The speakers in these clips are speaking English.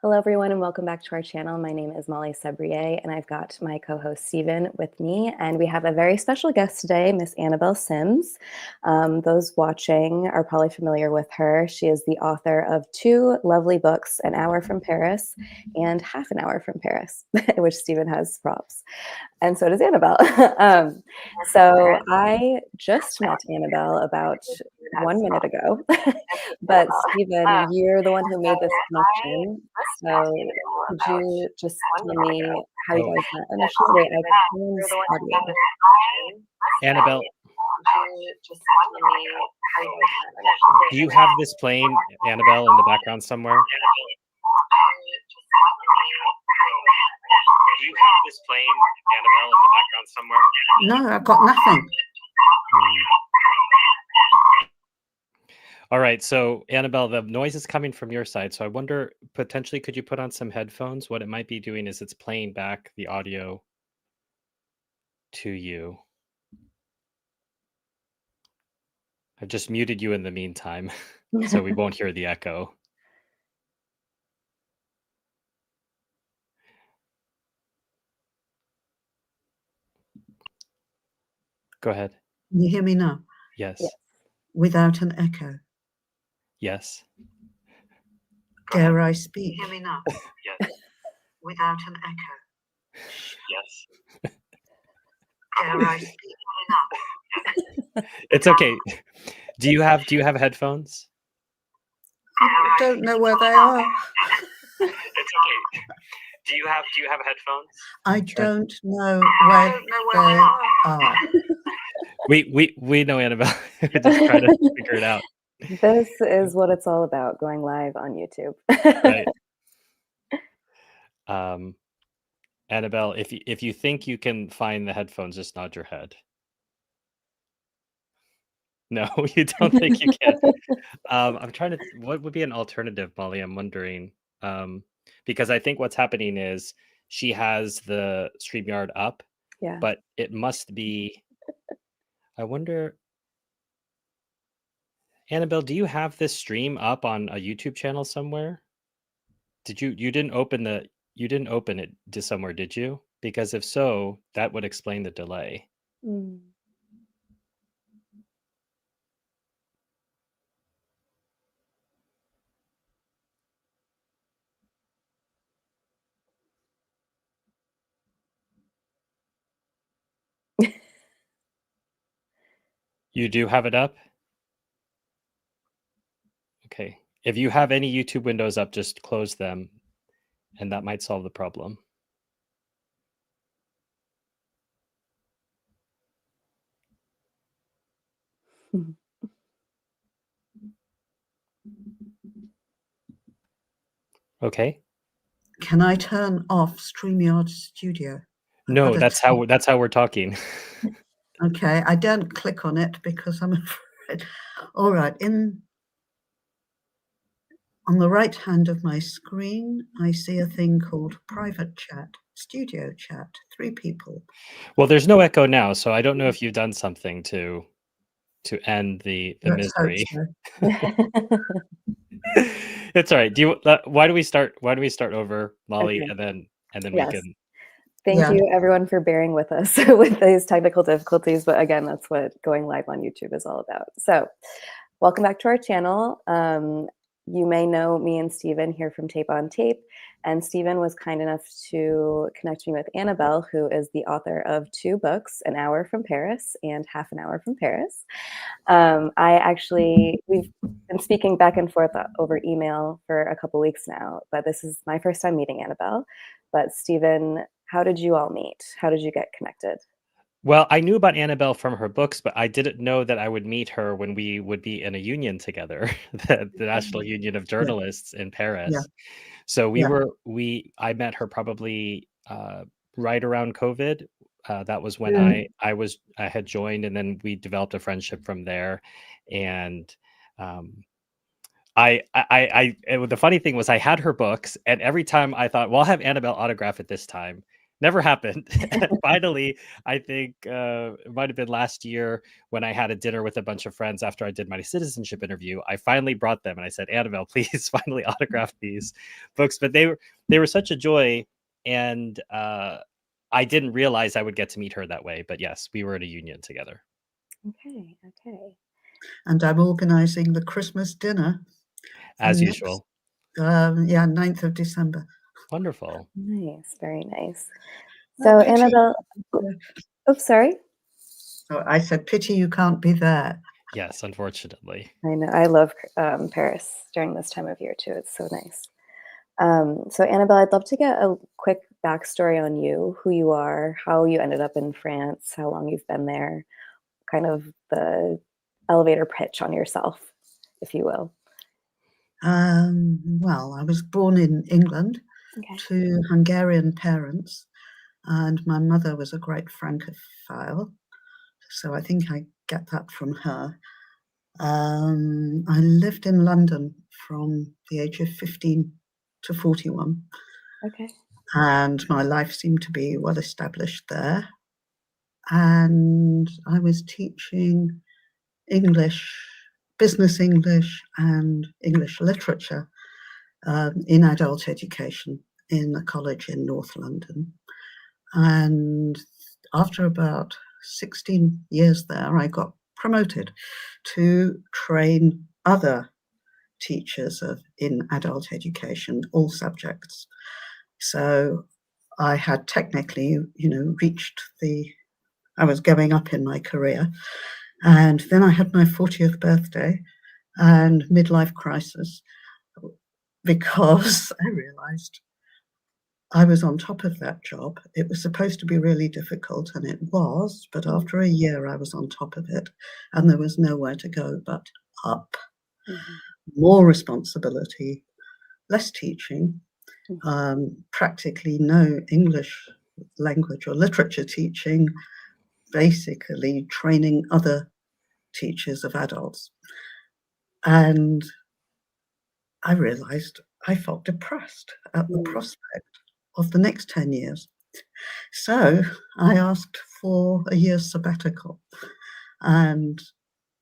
Hello, everyone, and welcome back to our channel. My name is Molly Sebrier, and I've got my co-host Stephen with me, and we have a very special guest today, Miss Annabel Simms. Those watching are probably familiar with her. She is the author of two lovely books, An Hour from Paris and Half an Hour from Paris, which Stephen has props. And so does Annabelle. So I just met Annabelle about 1 minute ago, but Stephen, you're the one who made this connection. So could you just tell me how you guys met initially? Wait, I can't audio. Annabelle, Just tell me how you guys met initially. do you have this playing, Annabelle, in the background somewhere? Do you have this playing, Annabelle, in the background somewhere? No, I've got nothing. All right, so Annabelle, the noise is coming from your side. So I wonder, potentially, could you put on some headphones? What it might be doing is it's playing back the audio to you. I've just muted you in the meantime, so we won't hear the echo. Go ahead. Can you hear me now? Yes. Yes. Without an echo. Yes. Dare I speak? Hear me now? Yes. Without an echo. Yes. Dare I speak? It's okay. Do you have headphones? I don't know where they are. It's okay. Do you have headphones? I Sure. don't know where they are. We know, Annabelle. We're just trying to figure it out. This is what it's all about, going live on YouTube. Right. Annabelle, if you think you can find the headphones, just nod your head. No, you don't think you can. I'm trying to. What would be an alternative, Molly? I'm wondering, because I think what's happening is she has the StreamYard up, Yeah. but it must be. I wonder, Annabelle, do you have this stream up on a YouTube channel somewhere? Did you didn't open it to somewhere, did you? Because if so, that would explain the delay. Mm. You do have it up? Okay. If you have any YouTube windows up, just close them, and that might solve the problem. Okay. Can I turn off StreamYard Studio? No, got a that's how we're talking. Okay, I don't click on it because I'm afraid. All right, on the right hand of my screen, I see a thing called private chat, studio chat, 3 people. Well, there's no echo now, so I don't know if you've done something to end the Let's hope misery. so. It's all right. Why do we start over, Molly, Okay. and then Yes. we can. Thank Yeah. you, everyone, for bearing with us with these technical difficulties. But again, that's what going live on YouTube is all about. So welcome back to our channel. You may know me and Stephen here from Tape on Tape. And Stephen was kind enough to connect me with Annabelle, who is the author of 2 books, An Hour from Paris and Half an Hour from Paris. We've been speaking back and forth over email for a couple weeks now, but this is my first time meeting Annabelle. But Stephen, how did you all meet? How did you get connected? Well, I knew about Annabelle from her books, but I didn't know that I would meet her when we would be in a union together, the National Union of Journalists in Paris. Yeah. So Yeah. I met her probably right around COVID. That was when Mm. I had joined, and then we developed a friendship from there. And the funny thing was I had her books, and every time I thought, well, I'll have Annabelle autograph it this time. never happened. Finally, I think it might have been last year when I had a dinner with a bunch of friends after I did my citizenship interview. I finally brought them and I said, Annabelle, please finally autograph these books. But they were such a joy, and I didn't realize I would get to meet her that way. But yes, we were at a union together. Okay. And I'm organising the Christmas dinner. As next, usual. 9th of December. Wonderful. Nice. Very nice. So pity. Annabelle, oops, sorry. Oh, I said, pity you can't be there. Yes, unfortunately. I know. I love Paris during this time of year too. It's so nice. So Annabelle, I'd love to get a quick backstory on you, who you are, how you ended up in France, how long you've been there, kind of the elevator pitch on yourself, if you will. Well, I was born in England to Hungarian parents, and my mother was a great Francophile, so I think I get that from her. I lived in London from the age of 15 to 41. Okay. And my life seemed to be well established there. And I was teaching English, business English, and English literature in adult education in a college in North London. And after about 16 years there, I got promoted to train other teachers in adult education, all subjects. So I had technically, reached I was going up in my career. And then I had my 40th birthday and midlife crisis, because I realized I was on top of that job. It was supposed to be really difficult, and it was, but after a year I was on top of it, and there was nowhere to go but up. More responsibility, less teaching, practically no English language or literature teaching, basically training other teachers of adults. And I realized I felt depressed at the prospect of the next 10 years. So I asked for a year's sabbatical, and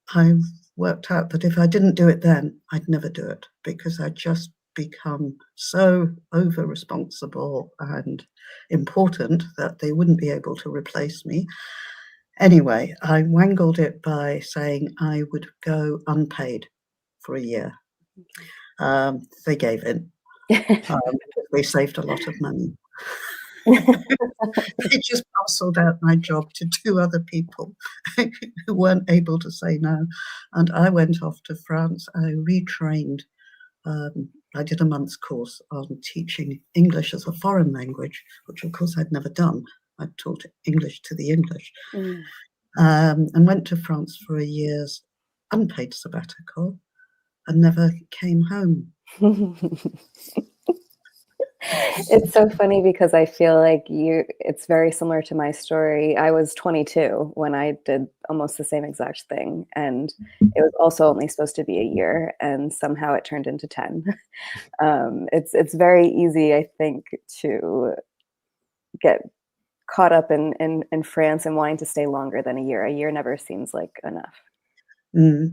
I worked out that if I didn't do it then, I'd never do it, because I'd just become so over responsible and important that they wouldn't be able to replace me. Anyway, I wangled it by saying I would go unpaid for a year. They gave in. They saved a lot of money. They just parceled out my job to two other people who weren't able to say no. And I went off to France. I retrained. I did a month's course on teaching English as a foreign language, which of course I'd never done. I taught English to the English. And went to France for a year's unpaid sabbatical and never came home. It's so funny because I feel like it's very similar to my story. I was 22 when I did almost the same exact thing. And it was also only supposed to be a year, and somehow it turned into 10. It's very easy, I think, to get caught up in France and wanting to stay longer than a year. A year never seems like enough.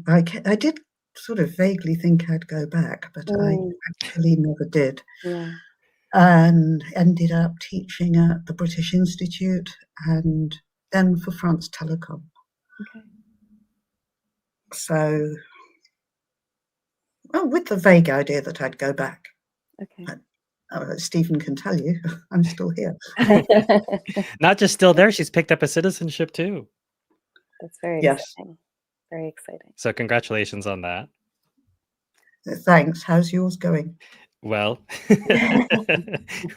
I did sort of vaguely think I'd go back, but I actually never did. Yeah. And ended up teaching at the British Institute and then for France Telecom. Okay. So, well, with the vague idea that I'd go back. Okay. But, Stephen can tell you, I'm still here. Not just still there, she's picked up a citizenship too. That's very exciting. Very exciting. So congratulations on that. Thanks. How's yours going? Well,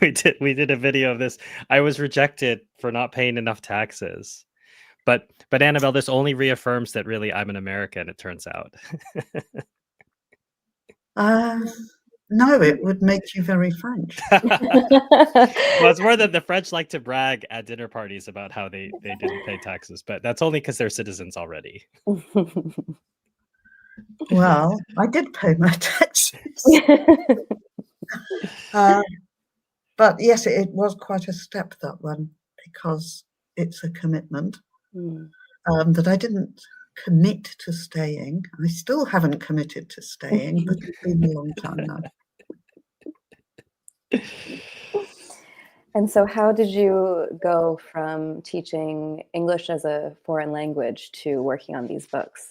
we did a video of this. I was rejected for not paying enough taxes. But Annabelle, this only reaffirms that really I'm an American, it turns out. No, it would make you very French. Well, it's more that the French like to brag at dinner parties about how they didn't pay taxes, but that's only because they're citizens already. Well, I did pay my taxes. But yes, it was quite a step, that one, because it's a commitment that I didn't commit to staying. I still haven't committed to staying, but it's been a long time now. And so how did you go from teaching English as a foreign language to working on these books?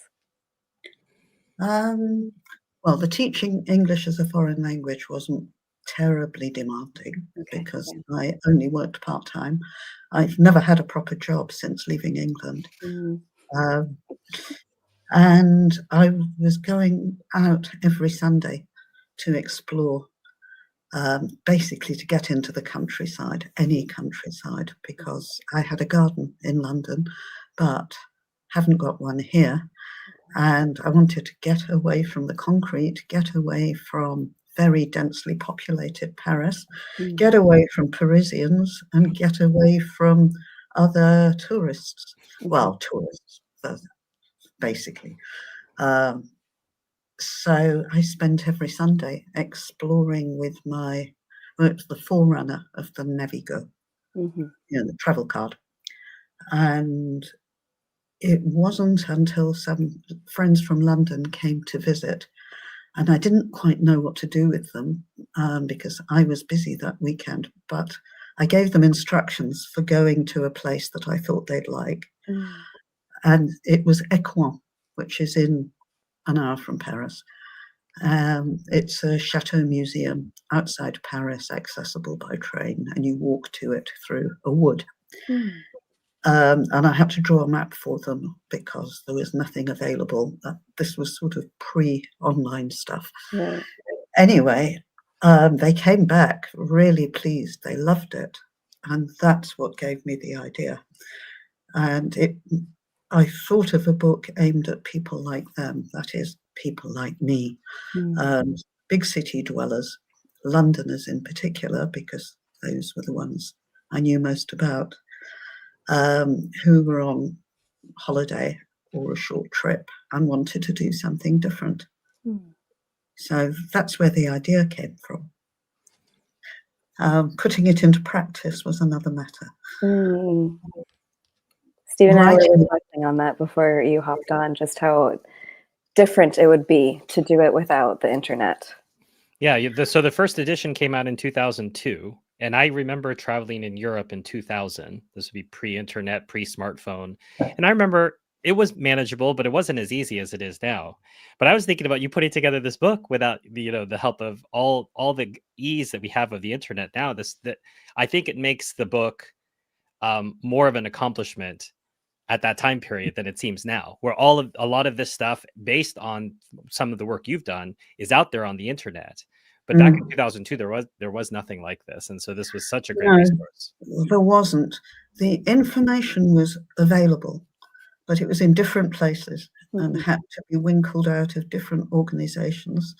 Well, the teaching English as a foreign language wasn't terribly demanding because I only worked part-time. I've never had a proper job since leaving England. And I was going out every Sunday to explore, basically to get into the countryside, any countryside, because I had a garden in London, but haven't got one here. And I wanted to get away from the concrete, get away from very densely populated Paris, get away from Parisians, and get away from other tourists. Well, tourists, basically. So I spent every Sunday exploring with it's the forerunner of the Navigo, the travel card. And it wasn't until some friends from London came to visit, and I didn't quite know what to do with them because I was busy that weekend, but I gave them instructions for going to a place that I thought they'd like. And it was Écouen, which is in an hour from Paris. It's a chateau museum outside Paris, accessible by train, and you walk to it through a wood. And I had to draw a map for them because there was nothing available. This was sort of pre-online stuff. Right. Anyway, they came back really pleased. They loved it. And that's what gave me the idea. And I thought of a book aimed at people like them, that is, people like me, big city dwellers, Londoners in particular, because those were the ones I knew most about, who were on holiday or a short trip and wanted to do something different. So that's where the idea came from. Putting it into practice was another matter. Stephen and I were reflecting on that before you hopped on, just how different it would be to do it without the internet. Yeah, so the first edition came out in 2002, and I remember traveling in Europe in 2000. This would be pre-internet, pre-smartphone, and I remember it was manageable, but it wasn't as easy as it is now. But I was thinking about you putting together this book without the help of all the ease that we have of the internet now. That I think it makes the book more of an accomplishment at that time period than it seems now, where a lot of this stuff based on some of the work you've done is out there on the internet. But back in 2002, there was nothing like this. And so this was such a great resource. There wasn't. The information was available, but it was in different places and had to be winkled out of different organizations.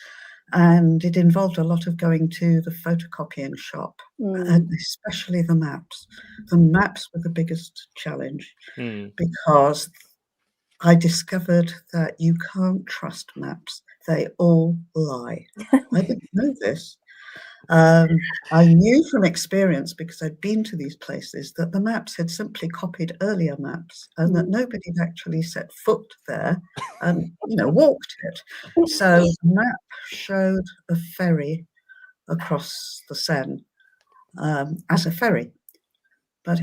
And it involved a lot of going to the photocopying shop, and especially the maps. The maps were the biggest challenge because I discovered that you can't trust maps. They all lie. I didn't know this. I knew from experience, because I'd been to these places, that the maps had simply copied earlier maps and that nobody had actually set foot there and walked it. So the map showed a ferry across the Seine as a ferry, but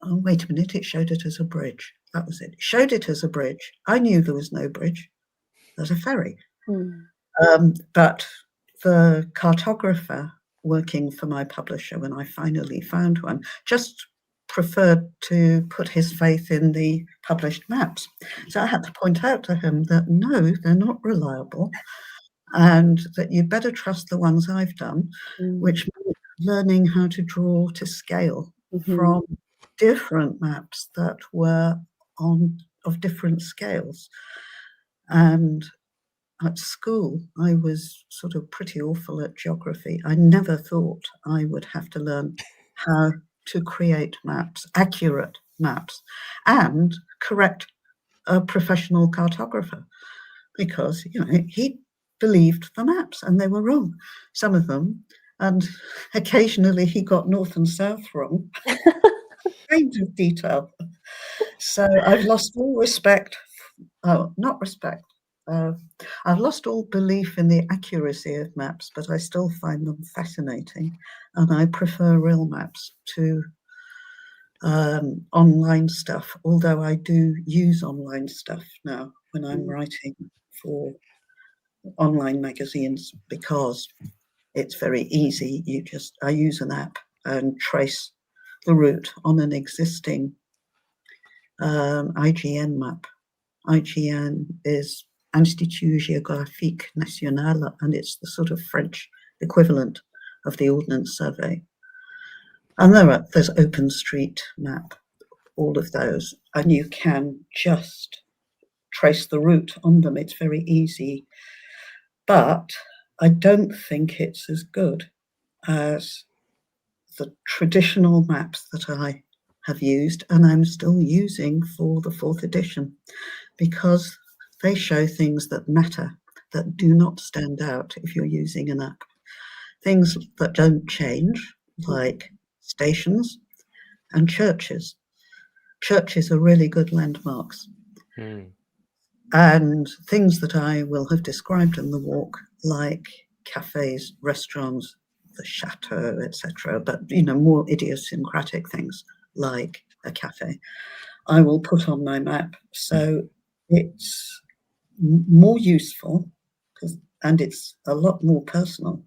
wait a minute, it showed it as a bridge. That was it. It showed it as a bridge. I knew there was no bridge. There's a ferry. But the cartographer working for my publisher, when I finally found one, just preferred to put his faith in the published maps. So I had to point out to him that no, they're not reliable, and that you'd better trust the ones I've done, which meant learning how to draw to scale from different maps that were of different scales. And at school, I was sort of pretty awful at geography. I never thought I would have to learn how to create maps, accurate maps, and correct a professional cartographer, because he believed the maps and they were wrong. Some of them and occasionally he got north and south wrong. Kind of detail. So I've lost all respect. Not respect. I've lost all belief in the accuracy of maps, but I still find them fascinating, and I prefer real maps to online stuff, although I do use online stuff now when I'm writing for online magazines, because it's very easy. I use an app and trace the route on an existing IGN map. IGN is Institut Géographique National, and it's the sort of French equivalent of the Ordnance Survey. And there's OpenStreetMap, all of those, and you can just trace the route on them. It's very easy, but I don't think it's as good as the traditional maps that I have used and I'm still using for the 4th edition, because they show things that matter, that do not stand out if you're using an app. Things that don't change, like stations and churches. Churches are really good landmarks. And things that I will have described in the walk, like cafes, restaurants, the chateau, etc., but more idiosyncratic things like a cafe, I will put on my map. So it's more useful, and it's a lot more personal.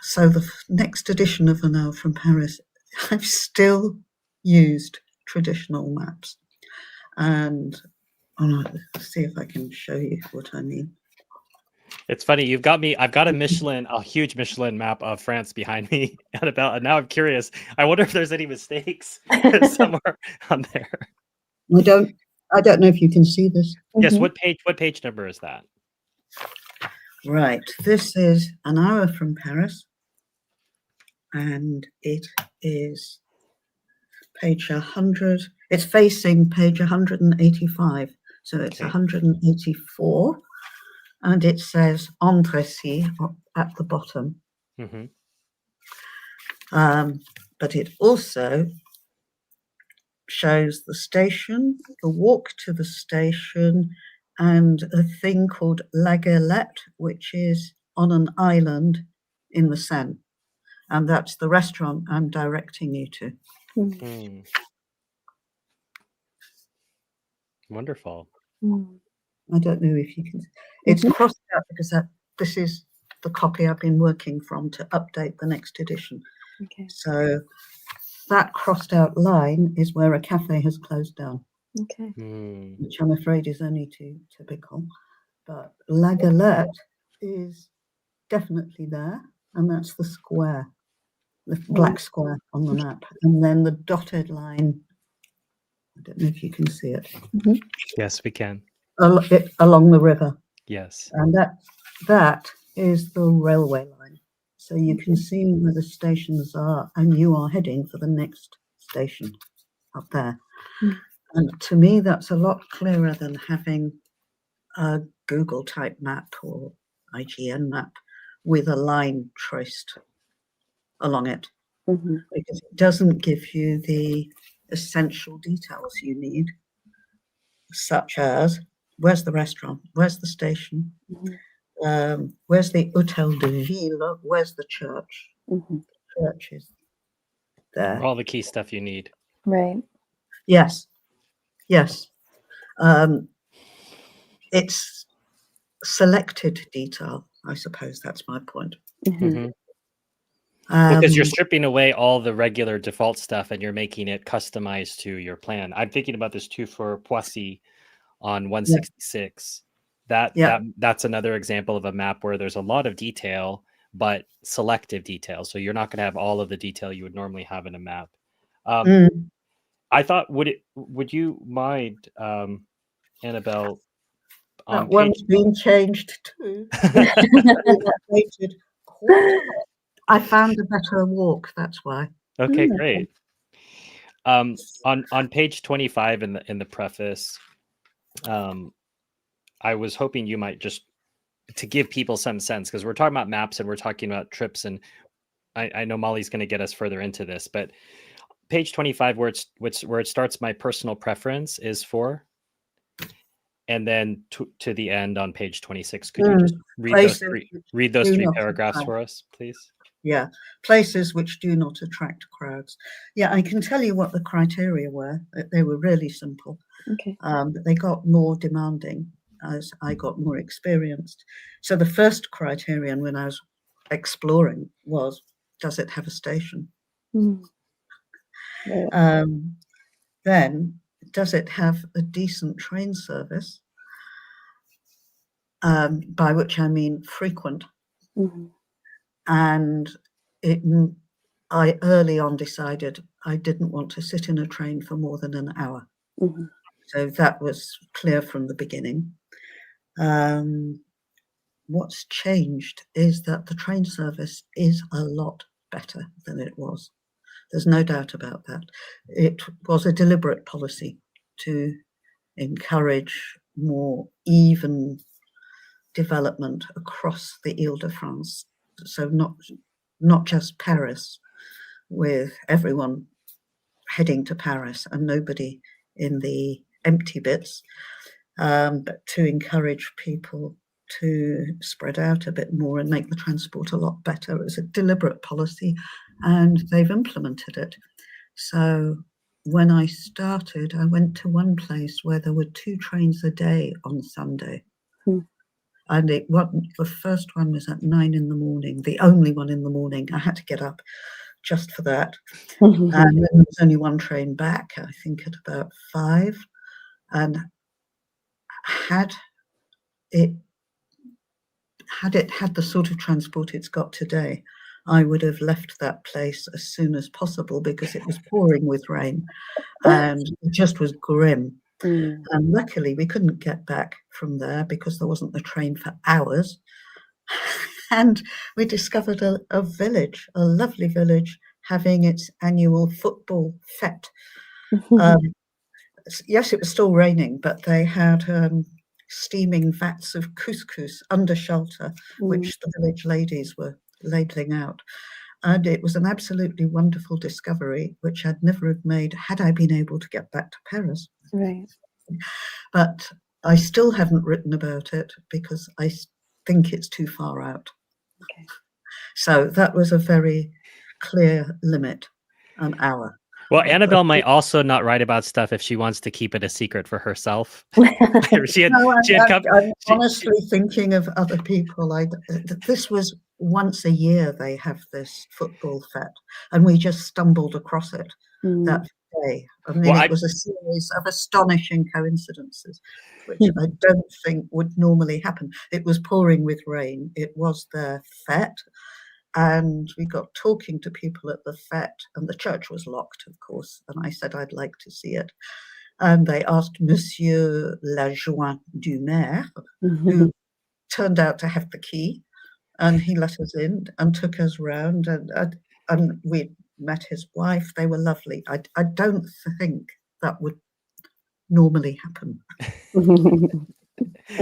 So the next edition of An Hour from Paris, I've still used traditional maps, and let's see if I can show you what I mean. It's funny, you've got me. I've got a huge Michelin map of France behind me, Annabelle, and now I'm curious. I wonder if there's any mistakes somewhere on there. I don't know if you can see this. Yes, what page number is that? Right, this is An Hour from Paris, and it is page 100. It's facing page 185, so it's 184, and it says Andrécy at the bottom. But it also shows the station, the walk to the station, and a thing called La Galette, which is on an island in the Seine. And that's the restaurant I'm directing you to. Wonderful. I don't know if you can. It's crossed out because this is the copy I've been working from to update the next edition. So that crossed out line is where a cafe has closed down. Which I'm afraid is only too typical. But La Galette is definitely there, and that's the square, the black square on the map. And then the dotted line, I don't know if you can see it. Yes, we can. Along the river. Yes. And that is the railway line. So you can see where the stations are, and you are heading for the next station up there. And to me, that's a lot clearer than having a Google type map or IGN map with a line traced along it, because it doesn't give you the essential details you need, such as where's the restaurant, where's the station, where's the Hôtel de Ville, where's the church. Church is there. All the key stuff you need. Right. Yes. It's selected detail, I suppose that's my point. Because you're stripping away all the regular default stuff and you're making it customized to your plan. I'm thinking about this too for Poissy on 166. That's another example of a map where there's a lot of detail, but selective detail. So you're not going to have all of the detail you would normally have in a map. I thought, would you mind, Annabelle? That one's been changed too. I found a better walk, that's why. Okay, great. On page 25 in the preface, I was hoping you might just to give people some sense, because we're talking about maps and we're talking about trips, and I know Molly's going to get us further into this, but page 25, where it starts, my personal preference is for, and then to the end on page 26. Could you just read those three paragraphs for us, please? Yeah, places which do not attract crowds. Yeah, I can tell you what the criteria were. They were really simple. Okay. But they got more demanding as I got more experienced. So the first criterion when I was exploring was, does it have a station? Mm. Yeah. Then, does it have a decent train service? By which I mean frequent. Mm-hmm. And I early on decided I didn't want to sit in a train for more than an hour. Mm-hmm. So that was clear from the beginning. What's changed is that the train service is a lot better than it was. There's no doubt about that. It was a deliberate policy to encourage more even development across the Ile-de-France. So not just Paris, with everyone heading to Paris and nobody in the empty bits, but to encourage people to spread out a bit more and make the transport a lot better. It was a deliberate policy and they've implemented it. So when I started, I went to one place where there were 2 trains a day on Sunday. And the first one was at 9 in the morning, the only one in the morning. I had to get up just for that. And then there was only one train back, I think at about 5. And had it had the sort of transport it's got today, I would have left that place as soon as possible because it was pouring with rain and it just was grim. Mm. And luckily we couldn't get back from there because there wasn't a train for hours. And we discovered a village, a lovely village, having its annual football fete. Yes, it was still raining, but they had steaming vats of couscous under shelter, which the village ladies were ladling out. And it was an absolutely wonderful discovery, which I'd never have made had I been able to get back to Paris. Right. But I still haven't written about it because I think it's too far out. Okay. So that was a very clear limit, an hour. Well, Annabel might also not write about stuff if she wants to keep it a secret for herself. I'm honestly thinking of other people. This was once a year they have this football fete, and we just stumbled across it that day. I mean, it was a series of astonishing coincidences, which I don't think would normally happen. It was pouring with rain. It was their fete. And we got talking to people at the fete, and the church was locked, of course. And I said I'd like to see it. And they asked Monsieur l'Adjoint du Maire, who turned out to have the key, and he let us in and took us round. And we met his wife. They were lovely. I don't think that would normally happen.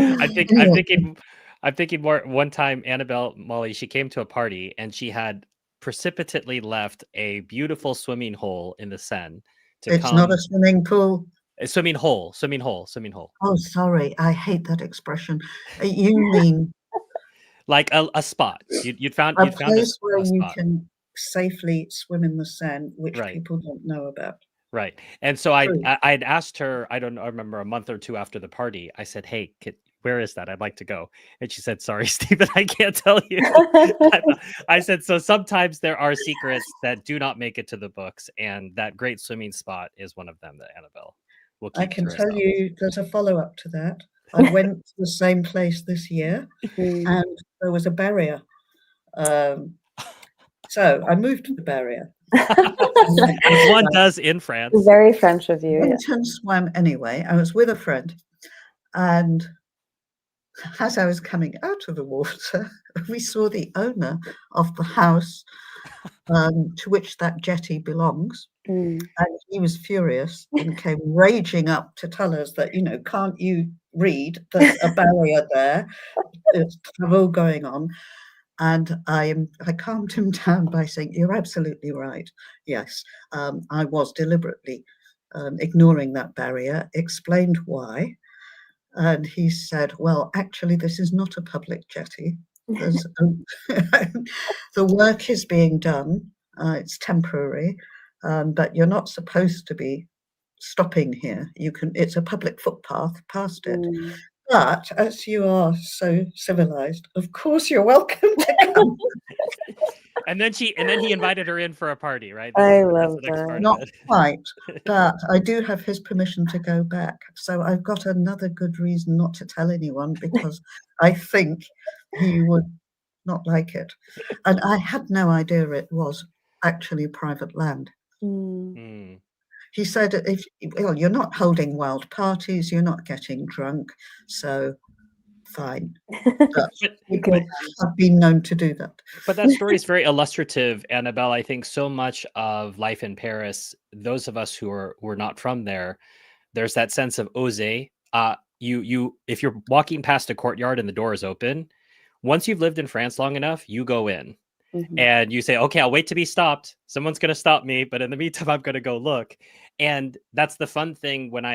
I'm thinking more. One time, Annabel, Molly, she came to a party and she had precipitately left a beautiful swimming hole in the Seine. It's not a swimming pool. A swimming hole. Oh, sorry. I hate that expression. You mean like a spot. You'd found a place where you spot. can safely swim in the Seine, which people don't know about. Right. And so I'd asked her, I remember a month or 2 after the party, I said, hey, where is that? I'd like to go. And she said, sorry, Stephen, I can't tell you. I said, so sometimes there are secrets that do not make it to the books. And that great swimming spot is one of them that Annabel will keep. I can tell you there's a follow-up to that. I went to the same place this year and there was a barrier. So I moved to the barrier. As one does in France. Very French of you. Went and swam anyway. I was with a friend, and as I was coming out of the water, we saw the owner of the house to which that jetty belongs. Mm. And he was furious and came raging up to tell us that, can't you read? There's a barrier there. There's trouble going on. And I calmed him down by saying, "You're absolutely right. Yes, I was deliberately ignoring that barrier," explained why. And he said, "Well, actually, this is not a public jetty. There's the work is being done. It's temporary, but you're not supposed to be stopping here. It's a public footpath past it. Mm. But as you are so civilized, of course you're welcome to come." And then he invited her in for a party, right? I That's love the next that. part Not of it. quite, but I do have his permission to go back. So I've got another good reason not to tell anyone, because I think he would not like it. And I had no idea it was actually private land. Mm. Mm. He said, you're not holding wild parties, you're not getting drunk, so fine. But people have been known to do that. But that story is very illustrative, Annabelle. I think so much of life in Paris, those of us who are not from there, there's that sense of oser. You if you're walking past a courtyard and the door is open, once you've lived in France long enough, you go in. Mhm. And you say, okay, I'll wait to be stopped. Someone's going to stop me, but in the meantime, I'm going to go look. And that's the fun thing when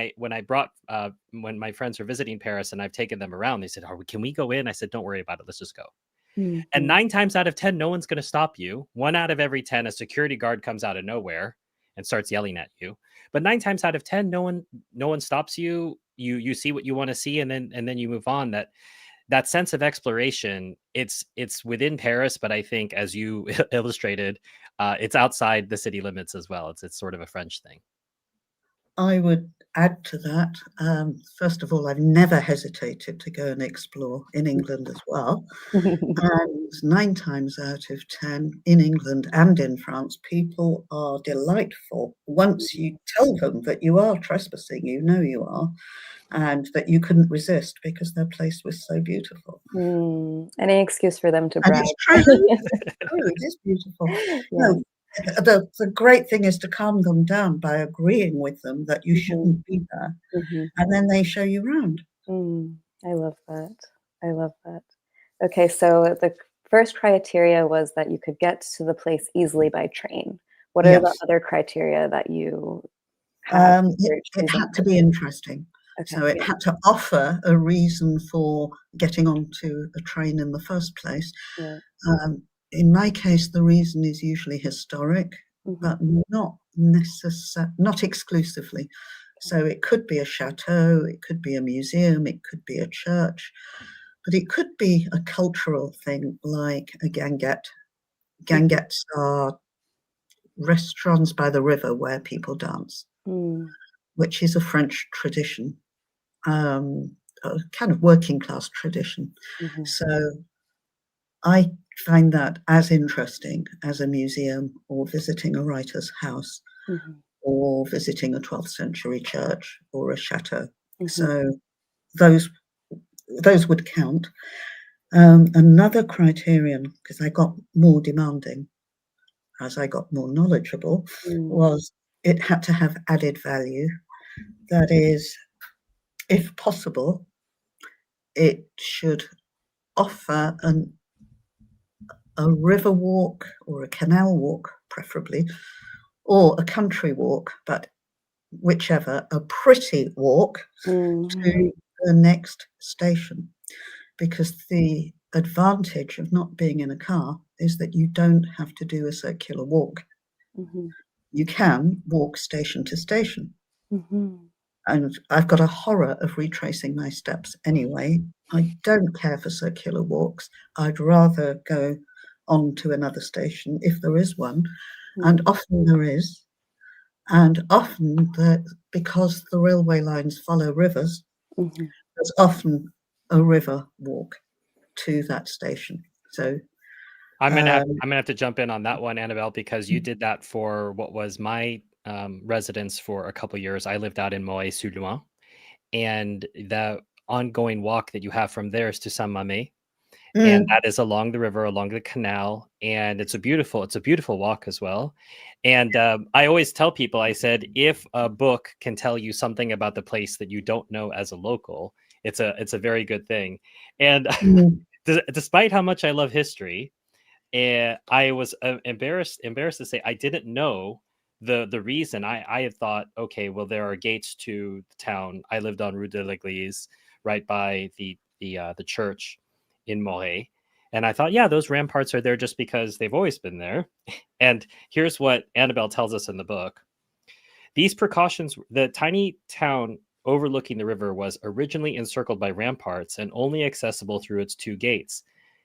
my friends are visiting Paris and I've taken them around, they said, can we go in? I said, don't worry about it. Let's just go. Mhm. And 9 times out of 10, no one's going to stop you. 1 out of every 10, a security guard comes out of nowhere and starts yelling at you. But 9 times out of 10, no one stops you. You see what you want to see, and then you move on. That sense of exploration, it's within Paris, but I think, as you illustrated, it's outside the city limits as well. It's sort of a French thing. I would add to that. First of all, I've never hesitated to go and explore in England as well. And 9 times out of 10 in England and in France, people are delightful. Once you tell them that you are trespassing, you are, and that you couldn't resist because their place was so beautiful. Any excuse for them to And brag. it's true. It is beautiful. Yes. No, the great thing is to calm them down by agreeing with them that you shouldn't be there, and then they show you around. I love that. I love that. Okay, so the first criteria was that you could get to the place easily by train. What are the Yes. other criteria that you have? It had to be interesting. Okay. So it had to offer a reason for getting onto a train in the first place. Yeah. In my case, the reason is usually historic, but not exclusively. So it could be a chateau, it could be a museum, it could be a church, but it could be a cultural thing like a ganguette. Ganguettes are restaurants by the river where people dance, which is a French tradition, a kind of working class tradition. So I find that as interesting as a museum or visiting a writer's house or visiting a 12th century church or a chateau. So those would count. Another criterion, because I got more demanding as I got more knowledgeable, was it had to have added value. That is, if possible, it should offer a river walk or a canal walk, preferably, or a country walk, but whichever, a pretty walk to the next station. Because the advantage of not being in a car is that you don't have to do a circular walk. You can walk station to station. And I've got a horror of retracing my steps anyway. I don't care for circular walks. I'd rather go on to another station if there is one. And often there is. And often, because the railway lines follow rivers, there's often a river walk to that station. So I'm gonna have to jump in on that one, Annabelle, because you did that for what was my residence for a couple years. I lived out in Molli-sur-Loing, and the ongoing walk that you have from there is to Saint-Mamé. and Mm. that is along the river, along the canal, and it's a beautiful walk as well. And I always tell people, I said, if a book can tell you something about the place that you don't know as a local, it's a very good thing. And Mm. despite how much I love history, and I was embarrassed to say I didn't know the reason. I had thought, okay, well, there are gates to the town. I lived on Rue de l'Église, right by the church in Molli, and I thought, yeah, those ramparts are there just because they've always been there. And here's what Annabel tells us in the book: these precautions, the tiny town overlooking the river was originally encircled by ramparts and only accessible through its two gates.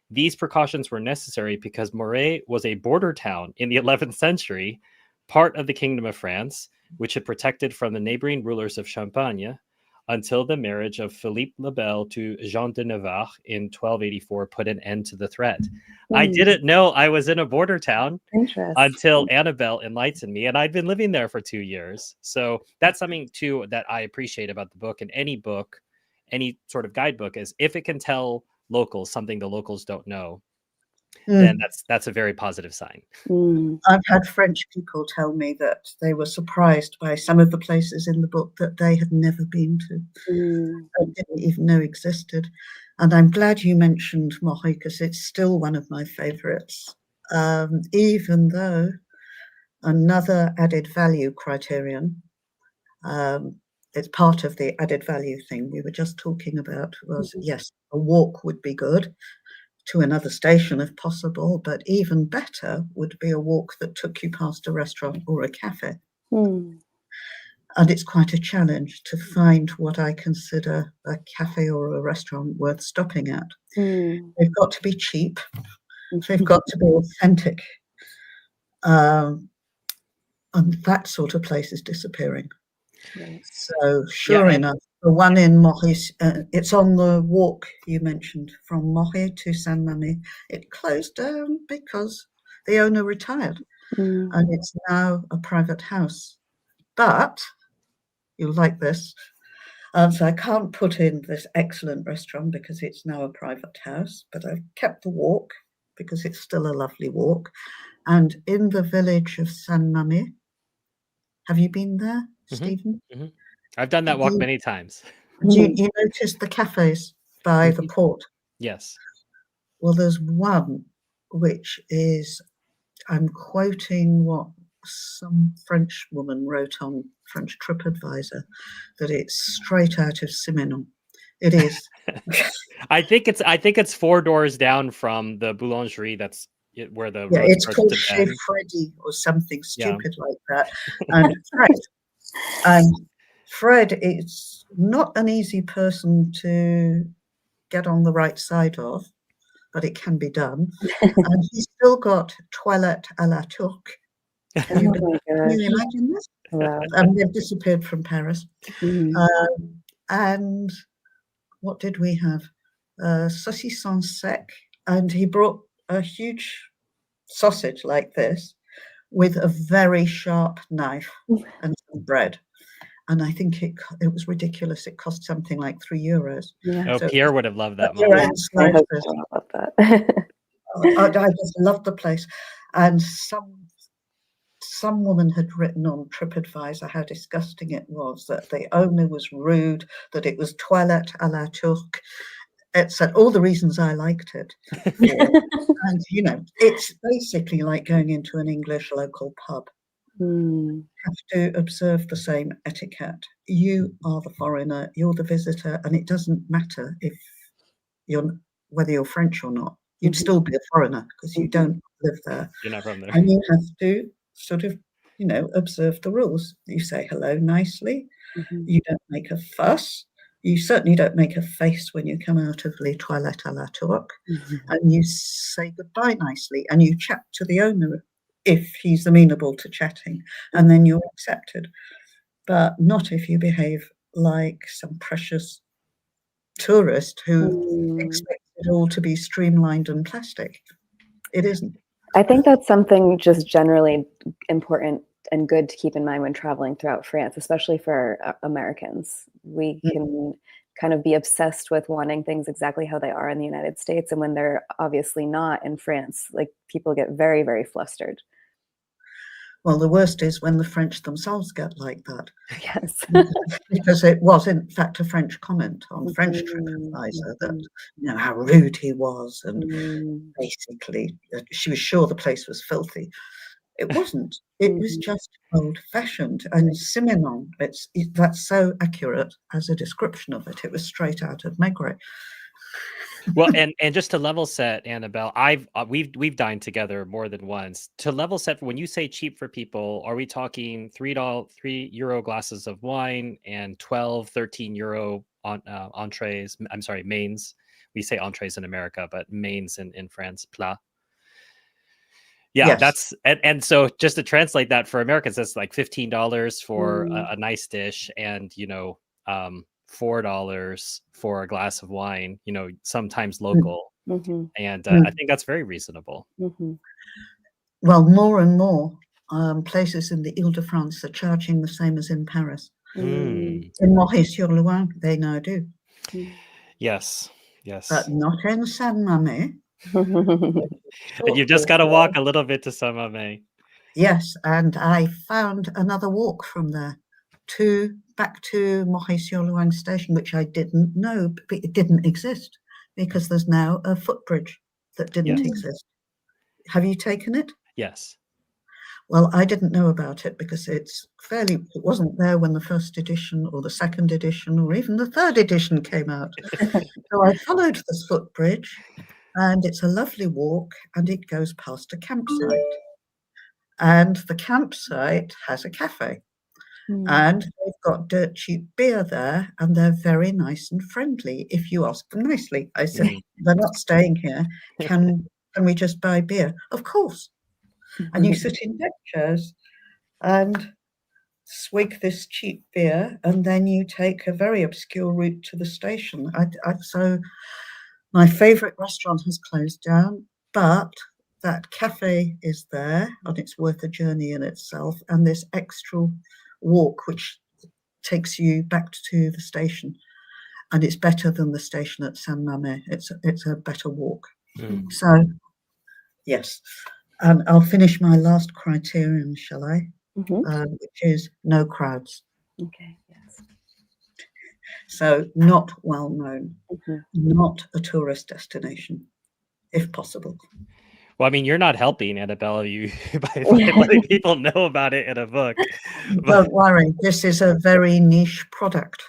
These precautions were necessary because Moret was a border town in the 11th century, part of the Kingdom of France, which had protected from the neighboring rulers of Champagne until the marriage of Philippe le Bel to Jean de Navarre in 1284 put an end to the threat. I didn't know I was in a border town until Interesting. Annabel enlightened me, and I'd been living there for 2 years. So that's something too that I appreciate about the book. And any book, any sort of guidebook, is if it can tell locals something the locals don't know, then Mm. that's a very positive sign. Mm, I've had French people tell me that they were surprised by some of the places in the book that they had never been to mm, and didn't even know existed. And I'm glad you mentioned Moray because it's still one of my favorites, even though another added value criterion, it's part of the added value thing we were just talking about, was mhm, yes, a walk would be good to another station if possible, but even better would be a walk that took you past a restaurant or a cafe. mm, And it's quite a challenge to find what I consider a cafe or a restaurant worth stopping at. mm, They've got to be cheap, they've mhm. got to be authentic, and that sort of place is disappearing. Right. So Yeah, sure enough, the one in Maurice, it's on the walk you mentioned from Maurice to Saint-Mamé. It closed down because the owner retired, Mm, and it's now a private house. But you'll like this. So I can't put in this excellent restaurant because it's now a private house, but I've kept the walk because it's still a lovely walk. And in the village of Saint-Mamé, have you been there, mhm, Stephen? mhm. I've done that Do walk you, many times. you notice the cafes by the Mhm. port? Yes. Well, there's one which is, I'm quoting what some French woman wrote on French TripAdvisor, that it's straight out of Simenon. It is. I think it's 4 doors down from the boulangerie that's where the Yeah, road it's starts called to Chez bend. Freddy or something Yeah. stupid like that. And and Fred is not an easy person to get on the right side of, but it can be done. And he's still got toilette à la Turque. Have you oh been? my Can you gosh. imagine this? Wow. They've disappeared from Paris. Mm, And what did we have? Saucisson sec, and he brought a huge sausage like this with a very sharp knife and some bread. And I think it was ridiculous. It cost something like €3. yeah. Oh, So Pierre would have loved that, put your Molly. own I hope slices. so about that. I just loved the place. And some woman had written on TripAdvisor how disgusting it was, that the owner was rude, that it was toilette à la Turque. It said all the reasons I liked it for. And, it's basically like going into an English local pub. Mm, Have to observe the same etiquette. You are the foreigner, you're the visitor, and it doesn't matter if whether you're French or not. You'd mhm, still be a foreigner because you mhm, don't live there. You're not from there. And you have to sort of, observe the rules. You say hello nicely. mhm, You don't make a fuss. You certainly don't make a face when you come out of Les Toilettes à la Turque. mhm, And you say goodbye nicely, and you chat to the owner if he's amenable to chatting, and then you're accepted. But not if you behave like some precious tourist who mm. expects it all to be streamlined and plastic. It isn't. I think that's something just generally important and good to keep in mind when traveling throughout France, especially for Americans. We Mm. can kind of be obsessed with wanting things exactly how they are in the United States, and when they're obviously not in France, like people get very, very flustered. Well, the worst is when the French themselves get like that. Yes. Because it was, in fact, a French comment on French TripAdvisor that, you know, how rude he was. And basically, she was sure the place was filthy. It wasn't. It was just old-fashioned. And Simenon, that's so accurate as a description of it. It was straight out of Maigret. Well, and just to level set, Annabelle, we've dined together more than once. To level set, when you say cheap for people, are we talking €3 glasses of wine and 13 euro on entrees? I'm sorry, mains. We say entrees in America, but mains in France, plat. Yeah, Yes. that's and so just to translate that for Americans, that's like $15 for a nice dish, and $4 for a glass of wine, sometimes local. And I think that's very reasonable. Well, more and more places in the Ile-de-France are charging the same as in Paris. In Molli-sur-Loing, they now do. Yes. But not in Saint-Mamet. And you've just got to walk a little bit to Saint-Mamet. Yes, and I found another walk from there back to Molli-sur-Loing station, which I didn't know, but it didn't exist because there's now a footbridge that didn't exist. Have you taken it? Yes. Well, I didn't know about it because it wasn't there when the first edition or the second edition or even the third edition came out. So I followed this footbridge, and it's a lovely walk, and it goes past a campsite. And the campsite has a cafe. And they've got dirt cheap beer there, and they're very nice and friendly if you ask them nicely. I say, they're not staying here. Can we just buy beer? Of course. And you sit in deck chairs and swig this cheap beer, and then you take a very obscure route to the station. So my favourite restaurant has closed down, but that cafe is there, and it's worth a journey in itself, and this extra walk which takes you back to the station, and it's better than the station at Saint-Mamet. It's a better walk. So yes, and I'll finish my last criterion, shall I? Which is no crowds. Okay. Yes. So not well known, not a tourist destination, if possible. Well, I mean, you're not helping, Annabelle, by letting people know about it in a book. Don't worry, this is a very niche product.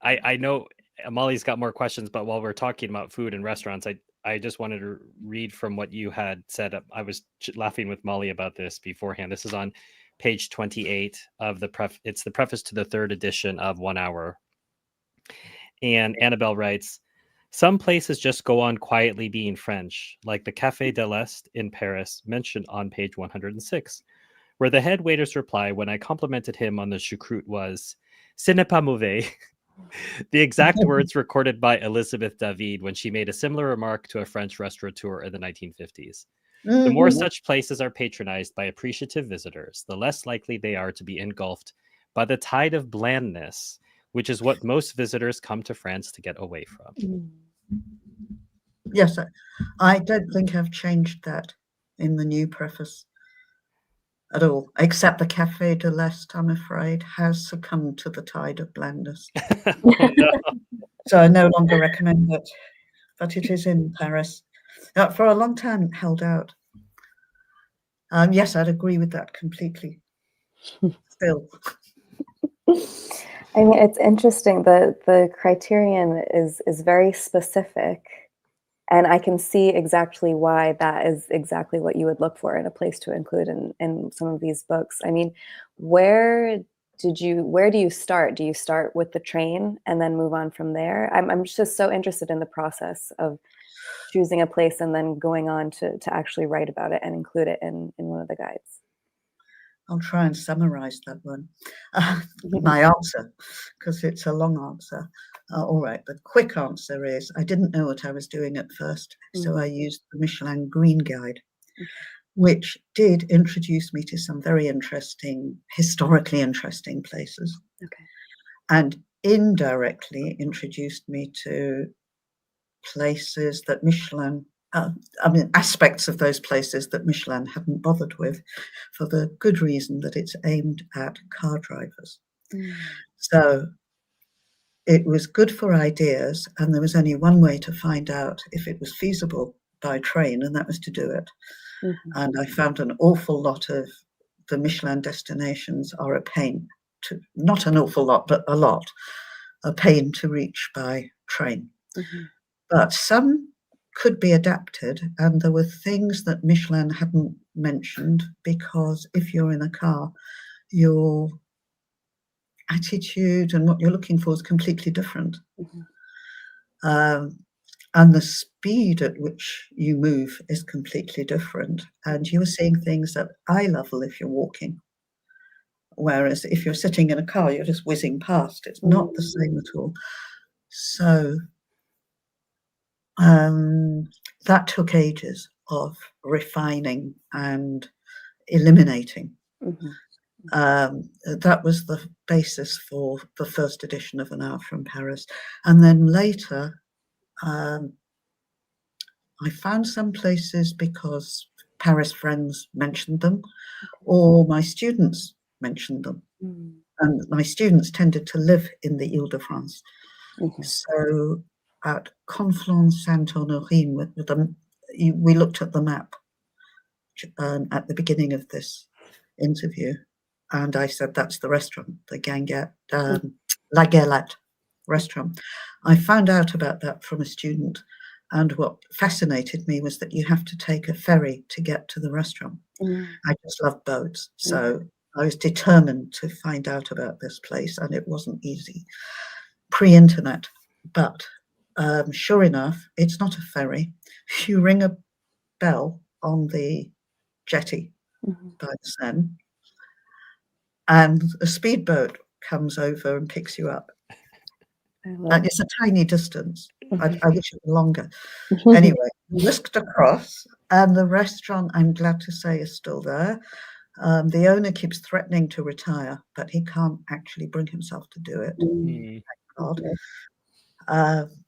I know Molly's got more questions, but while we're talking about food and restaurants, I just wanted to read from what you had said. I was laughing with Molly about this beforehand. This is on page 28 of it's the preface to the third edition of 1 Hour. And Annabelle writes, some places just go on quietly being French, like the Café de l'Est in Paris, mentioned on page 106, where the head waiter's reply when I complimented him on the choucroute was, "Ce n'est pas mauvais." The exact words recorded by Elizabeth David when she made a similar remark to a French restaurateur in the 1950s. The more such places are patronized by appreciative visitors, the less likely they are to be engulfed by the tide of blandness, which is what most visitors come to France to get away from. Yes, I don't think I've changed that in the new preface at all, except the Café de l'Est, I'm afraid, has succumbed to the tide of blandness. Oh, no. So I no longer recommend it, but it is in Paris. For a long time, it held out. Yes, I'd agree with that completely. Still. I mean, it's interesting. The criterion is very specific, and I can see exactly why that is exactly what you would look for in a place to include in some of these books. I mean, where do you start? Do you start with the train and then move on from there? I'm just so interested in the process of choosing a place and then going on to actually write about it and include it in one of the guides. I'll try and summarize that one. My answer, because it's a long answer. All right, the quick answer is I didn't know what I was doing at first, so I used the Michelin Green Guide, which did introduce me to some very interesting, historically interesting places. and indirectly introduced me to places that Michelin, aspects of those places that Michelin hadn't bothered with, for the good reason that it's aimed at car drivers. So it was good for ideas, and there was only one way to find out if it was feasible by train, and that was to do it. And I found an awful lot of the Michelin destinations are a pain to, not an awful lot, but a lot, a pain to reach by train. But some could be adapted, and there were things that Michelin hadn't mentioned, because if you're in a car, your attitude and what you're looking for is completely different. And the speed at which you move is completely different. And you are seeing things at eye level if you're walking. Whereas if you're sitting in a car, you're just whizzing past. It's not the same at all. So that took ages of refining and eliminating. That was the basis for the first edition of An Hour from Paris. And then later, I found some places because Paris friends mentioned them, or my students mentioned them. And my students tended to live in the Ile-de-France. So at Conflans-Sainte-Honorine, we looked at the map at the beginning of this interview, and I said, that's the restaurant, the La Galette restaurant. I found out about that from a student, and what fascinated me was that you have to take a ferry to get to the restaurant. I just love boats, so I was determined to find out about this place, and it wasn't easy, pre-internet. But sure enough, it's not a ferry. You ring a bell on the jetty by the Seine, and a speedboat comes over and picks you up. And it's a tiny distance. I wish it were longer. Anyway, whisked across, and the restaurant, I'm glad to say, is still there. The owner keeps threatening to retire, but he can't actually bring himself to do it. Thank God.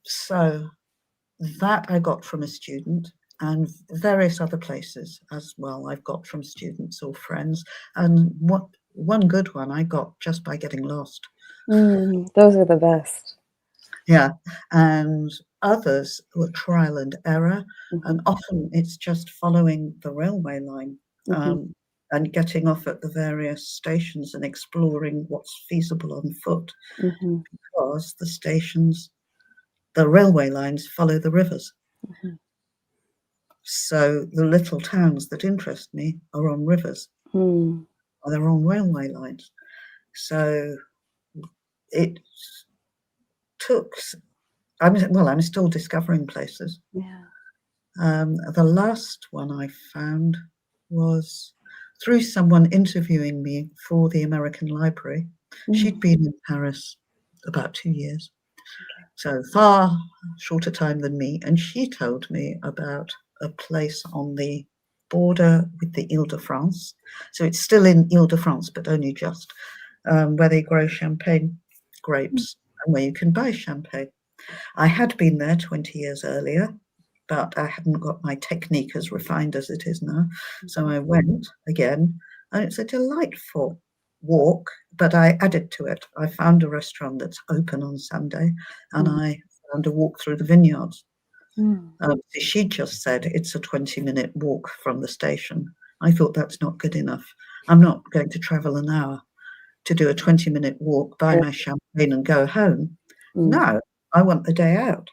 So that I got from a student, and various other places as well I've got from students or friends. And one good one I got just by getting lost. Those are the best. Yeah, and others were trial and error, and often it's just following the railway line and getting off at the various stations and exploring what's feasible on foot, because the railway lines follow the rivers. So the little towns that interest me are on rivers, or they're on railway lines. So it took, I'm still discovering places. The last one I found was through someone interviewing me for the American Library. She'd been in Paris about 2 years, so far shorter time than me, and she told me about a place on the border with the Ile-de-France. So it's still in Ile-de-France, but only just, where they grow champagne grapes and where you can buy champagne. I had been there 20 years earlier, but I hadn't got my technique as refined as it is now. So I went again, and it's a delightful walk, but I added to it. I found a restaurant that's open on Sunday, and I found a walk through the vineyards. She just said it's a 20-minute walk from the station. I thought that's not good enough. I'm not going to travel an hour to do a 20-minute walk, buy my champagne and go home. No, I want the day out.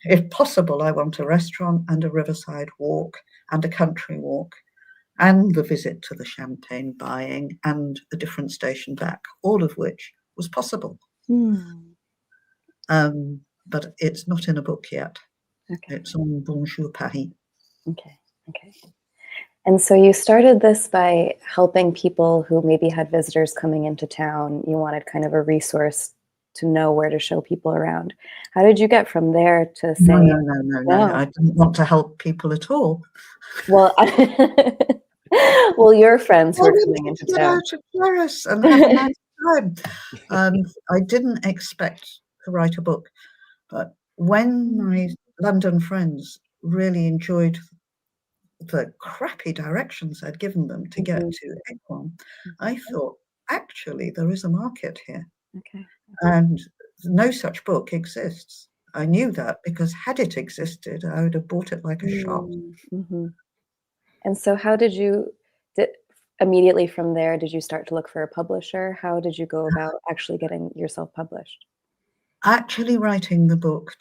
If possible, I want a restaurant and a riverside walk and a country walk and the visit to the champagne buying and a different station back, all of which was possible. But it's not in a book yet. It's on Bonjour Paris. Okay. And so you started this by helping people who maybe had visitors coming into town. You wanted kind of a resource to know where to show people around. How did you get from there to say... No. I didn't want to help people at all. Well, well, your friends were coming into town. Get out of Paris and have a nice time. I didn't expect to write a book, but when my London friends really enjoyed the crappy directions I'd given them to get to Equine, I thought, actually, there is a market here. Okay. And no such book exists. I knew that because had it existed, I would have bought it like a shot. Mm-hmm. And so how did you, immediately from there, did you start to look for a publisher? How did you go about actually getting yourself published? Actually writing the book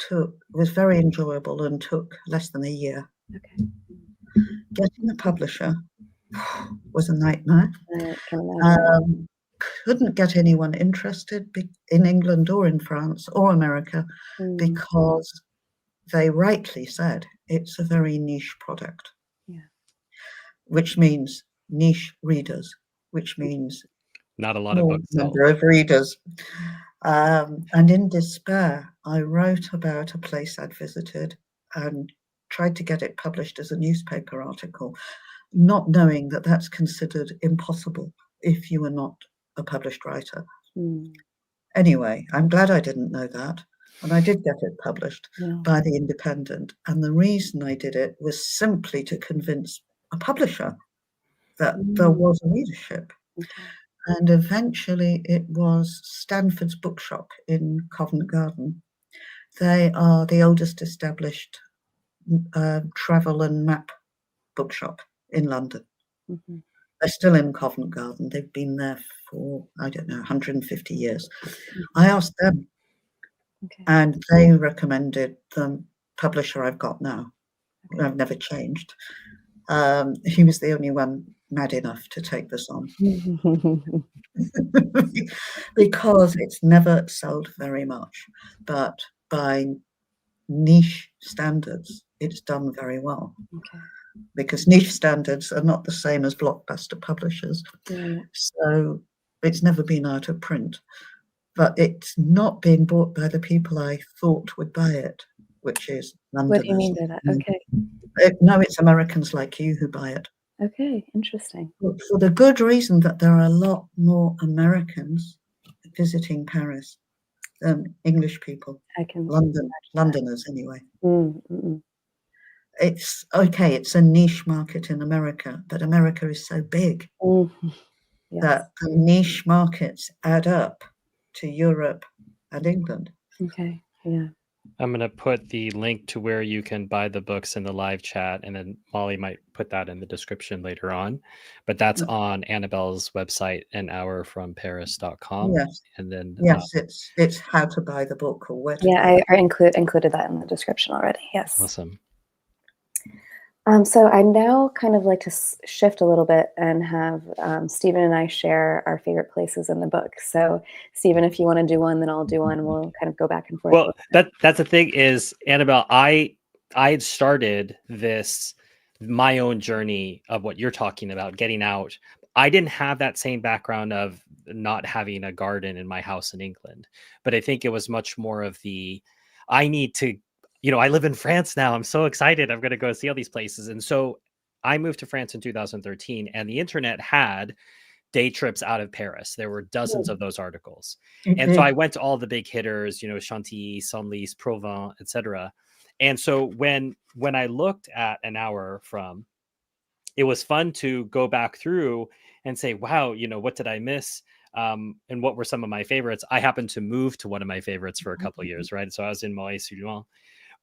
was very enjoyable and took less than a year. Okay. Getting a publisher was a nightmare. I can imagine. Couldn't get anyone interested in England or in France or America because they rightly said it's a very niche product. Yeah. Which means niche readers, which means not a lot of books sold. Number of readers. And in despair, I wrote about a place I'd visited and tried to get it published as a newspaper article, not knowing that that's considered impossible if you are not a published writer. Anyway, I'm glad I didn't know that. And I did get it published by The Independent. And the reason I did it was simply to convince a publisher that there was a readership. Okay. And eventually it was Stanford's Bookshop in Covent Garden. They are the oldest established travel and map bookshop in London. They're still in Covent Garden. They've been there for, I don't know, 150 years. I asked them, and they recommended the publisher I've got now. I've never changed. He was the only one mad enough to take this on. Because it's never sold very much, but by niche standards, it's done very well. Because niche standards are not the same as blockbuster publishers. So it's never been out of print. But it's not being bought by the people I thought would buy it, which is Londoners. What do you mean by that? Okay. No, it's Americans like you who buy it. Okay, interesting. For the good reason that there are a lot more Americans visiting Paris than English people. Londoners anyway. It's okay, it's a niche market in America, but America is so big that the niche markets add up to Europe and England. Okay, yeah. I'm going to put the link to where you can buy the books in the live chat, and then Molly might put that in the description later on. But that's on Annabelle's website, anhourfromparis.com. Yes. And then it's how to buy the book or where to buy I included that in the description already. Yes. Awesome. So I now kind of like to shift a little bit and have Stephen and I share our favorite places in the book. So Stephen, if you want to do one, then I'll do one. We'll kind of go back and forth. Well, that's the thing is, Annabelle, I had started my own journey of what you're talking about, getting out. I didn't have that same background of not having a garden in my house in England, but I think it was much more of I need to, I live in France now. I'm so excited. I'm going to go see all these places. And so I moved to France in 2013, and the internet had day trips out of Paris. There were dozens of those articles. And so I went to all the big hitters, Chantilly, Senlis, Provence, etc. And so when I looked at An Hour From, it was fun to go back through and say, wow, what did I miss? And what were some of my favorites? I happened to move to one of my favorites for a couple of years, right? So I was in Molli.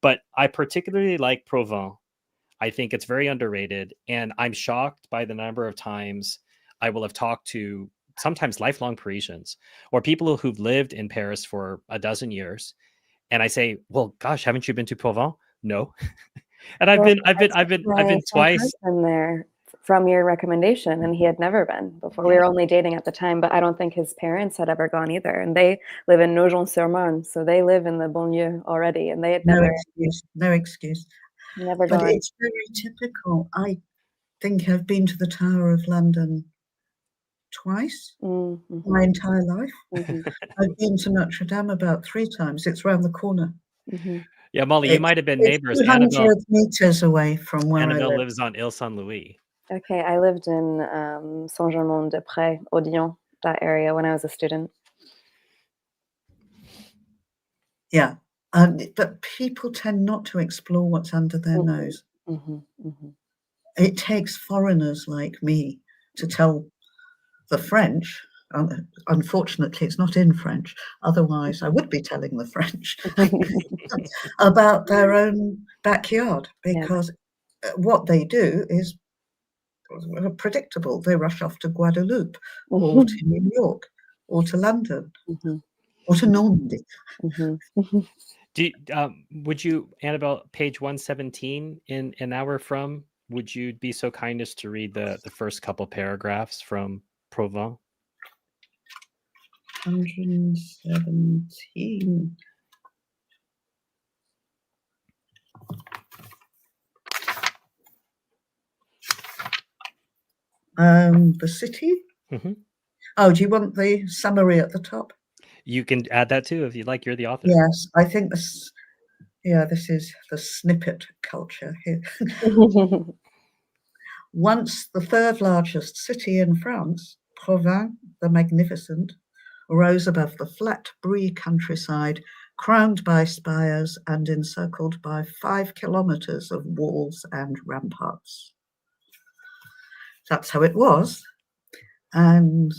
But I particularly like Provence. I think it's very underrated. And I'm shocked by the number of times I will have talked to sometimes lifelong Parisians or people who've lived in Paris for a dozen years. And I say, well, gosh, haven't you been to Provence? No. And I've been twice. There from your recommendation, and he had never been before. We were only dating at the time, but I don't think his parents had ever gone either. And they live in Nogent-sur-Marne, so they live in the banlieue already, and they had never. No excuse. Never but gone. It's very typical. I think I've been to the Tower of London twice my entire life. I've been to Notre Dame about 3 times. It's around the corner. Yeah, Molly, you might have been neighbors. 200 meters away from where Annabelle I live. lives on Ile Saint Louis. Okay, I lived in Saint-Germain-des-Prés, Odillon. that area when I was a student. Yeah. But people tend not to explore what's under their nose. It takes foreigners like me to tell the French. Unfortunately, it's not in French. Otherwise, I would be telling the French about their own backyard, because what they do is predictable. They rush off to Guadeloupe or to New York or to London or to Normandy. Would you, Annabelle, page 117 in An Hour From, would you be so kind as to read the first couple paragraphs from Provence? 117. The city? Oh, do you want the summary at the top? You can add that too if you'd like. You're the author. Yes, I think this is the snippet culture here. Once the third largest city in France, Provins the Magnificent rose above the flat Brie countryside, crowned by spires and encircled by 5 kilometers of walls and ramparts. That's how it was. And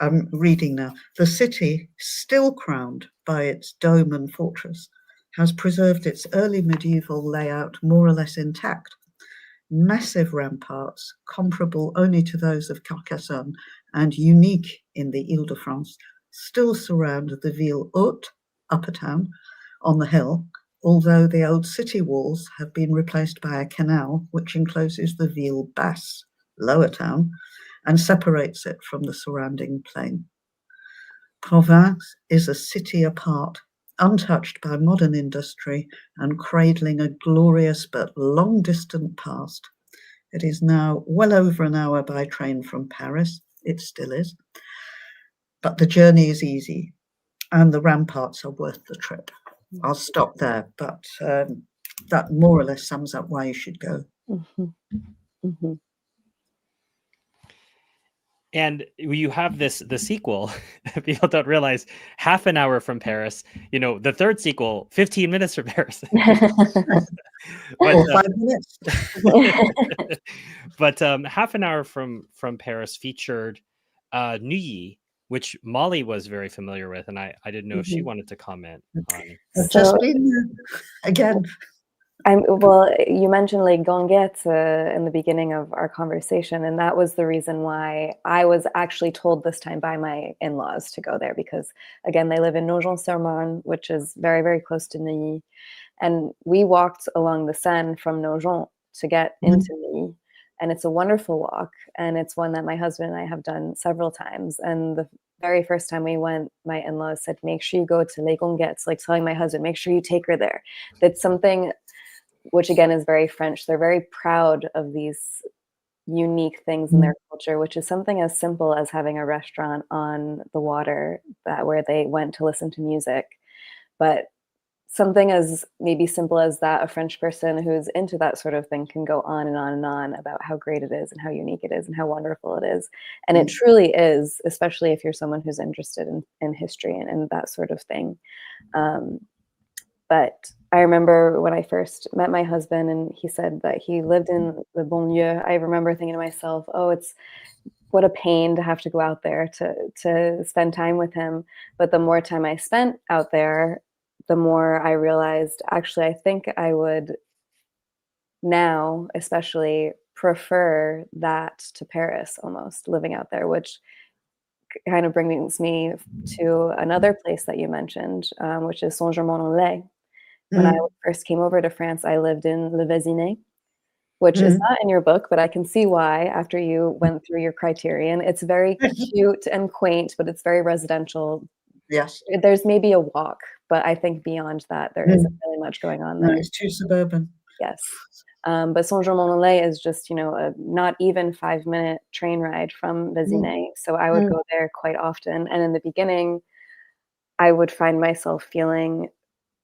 I'm reading now. The city, still crowned by its dome and fortress, has preserved its early medieval layout more or less intact. Massive ramparts, comparable only to those of Carcassonne and unique in the Ile-de-France, still surround the Ville Haute, Upper Town, on the hill, although the old city walls have been replaced by a canal which encloses the Ville Basse, Lower Town, and separates it from the surrounding plain. Provins is a city apart, untouched by modern industry and cradling a glorious but long-distant past. It is now well over an hour by train from Paris. It still is. But the journey is easy and the ramparts are worth the trip. I'll stop there, but that more or less sums up why you should go. And you have the sequel. People don't realize, half an hour from Paris. The third sequel, 15 minutes from Paris. Or 5 minutes. But half an hour from Paris featured Neuilly, which Molly was very familiar with, and I didn't know if she wanted to comment on. I've just been there again. Well, you mentioned Les Gonguettes in the beginning of our conversation, and that was the reason why I was actually told this time by my in-laws to go there, because, again, they live in Nogent-sur-Marne, which is very, very close to Neuilly. And we walked along the Seine from Nogent to get into Neuilly, and it's a wonderful walk, and it's one that my husband and I have done several times. And the very first time we went, my in-laws said, make sure you go to Les Gonguettes, like telling my husband, make sure you take her there. That's something which again is very French. They're very proud of these unique things in their culture, which is something as simple as having a restaurant on the water where they went to listen to music. But something as maybe simple as that, a French person who's into that sort of thing can go on and on and on about how great it is and how unique it is and how wonderful it is. And it truly is, especially if you're someone who's interested in history and that sort of thing. But I remember when I first met my husband and he said that he lived in the banlieue, I remember thinking to myself, oh, it's what a pain to have to go out there to spend time with him. But the more time I spent out there, the more I realized, actually, I think I would now especially prefer that to Paris, almost living out there, which kind of brings me to another place that you mentioned, which is Saint-Germain-en-Laye. When I first came over to France, I lived in Le Vésinet, which is not in your book, but I can see why after you went through your criterion. It's very cute and quaint, but it's very residential. Yes. There's maybe a walk, but I think beyond that, there isn't really much going on there. No, it's too suburban. Yes. But Saint-Germain-en-Laye is just, a not even 5-minute train ride from Vésinet. So I would go there quite often. And in the beginning, I would find myself feeling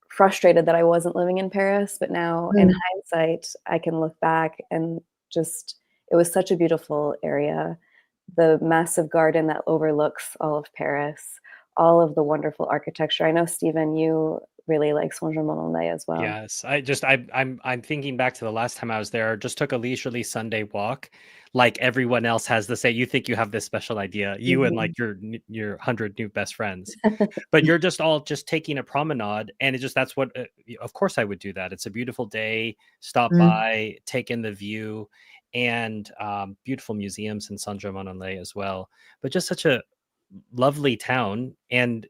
frustrated that I wasn't living in Paris, but now in hindsight, I can look back and just, it was such a beautiful area. the massive garden that overlooks all of Paris, all of the wonderful architecture. I know, Stephen, you really like Saint-Germain-en-Laye as well. Yes, I'm thinking back to the last time I was there. Just took a leisurely Sunday walk, like everyone else has the say. You think you have this special idea, you and like your 100 new best friends, but you're just all just taking a promenade, and it just that's what. Of course, I would do that. It's a beautiful day. Stop by, take in the view, and beautiful museums in Saint-Germain-en-Laye as well. But just such a lovely town, and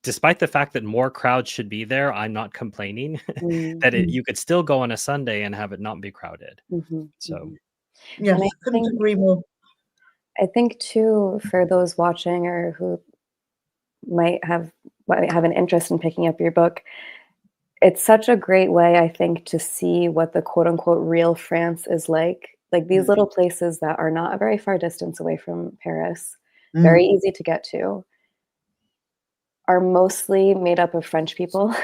despite the fact that more crowds should be there, I'm not complaining that you could still go on a Sunday and have it not be crowded. So, yes, I couldn't agree more. I think too, for those watching or who might have an interest in picking up your book, it's such a great way, I think, to see what the quote unquote real France is like. Like these little places that are not a very far distance away from Paris, very easy to get to, are mostly made up of French people.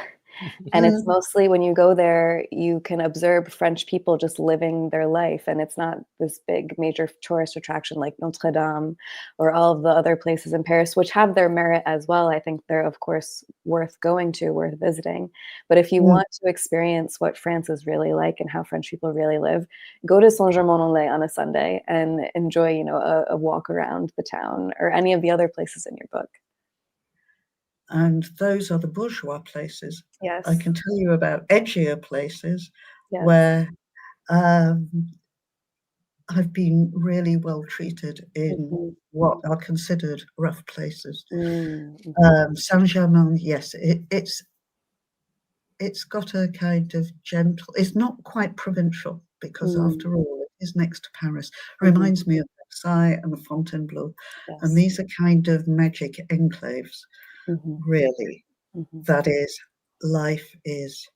And it's mostly when you go there, you can observe French people just living their life. And it's not this big major tourist attraction like Notre Dame or all of the other places in Paris, which have their merit as well. I think they're, of course, worth going to, worth visiting. But if you want to experience what France is really like and how French people really live, go to Saint-Germain-en-Laye on a Sunday and enjoy, you know, a walk around the town or any of the other places in your book. And those are the bourgeois places. Yes. I can tell you about edgier places Yes. where I've been really well treated in what are considered rough places. Saint-Germain, yes, it's got a kind of gentle, it's not quite provincial because after all, it is next to Paris. Reminds me of Versailles and Fontainebleau. Yes. And these are kind of magic enclaves, really. That is, life is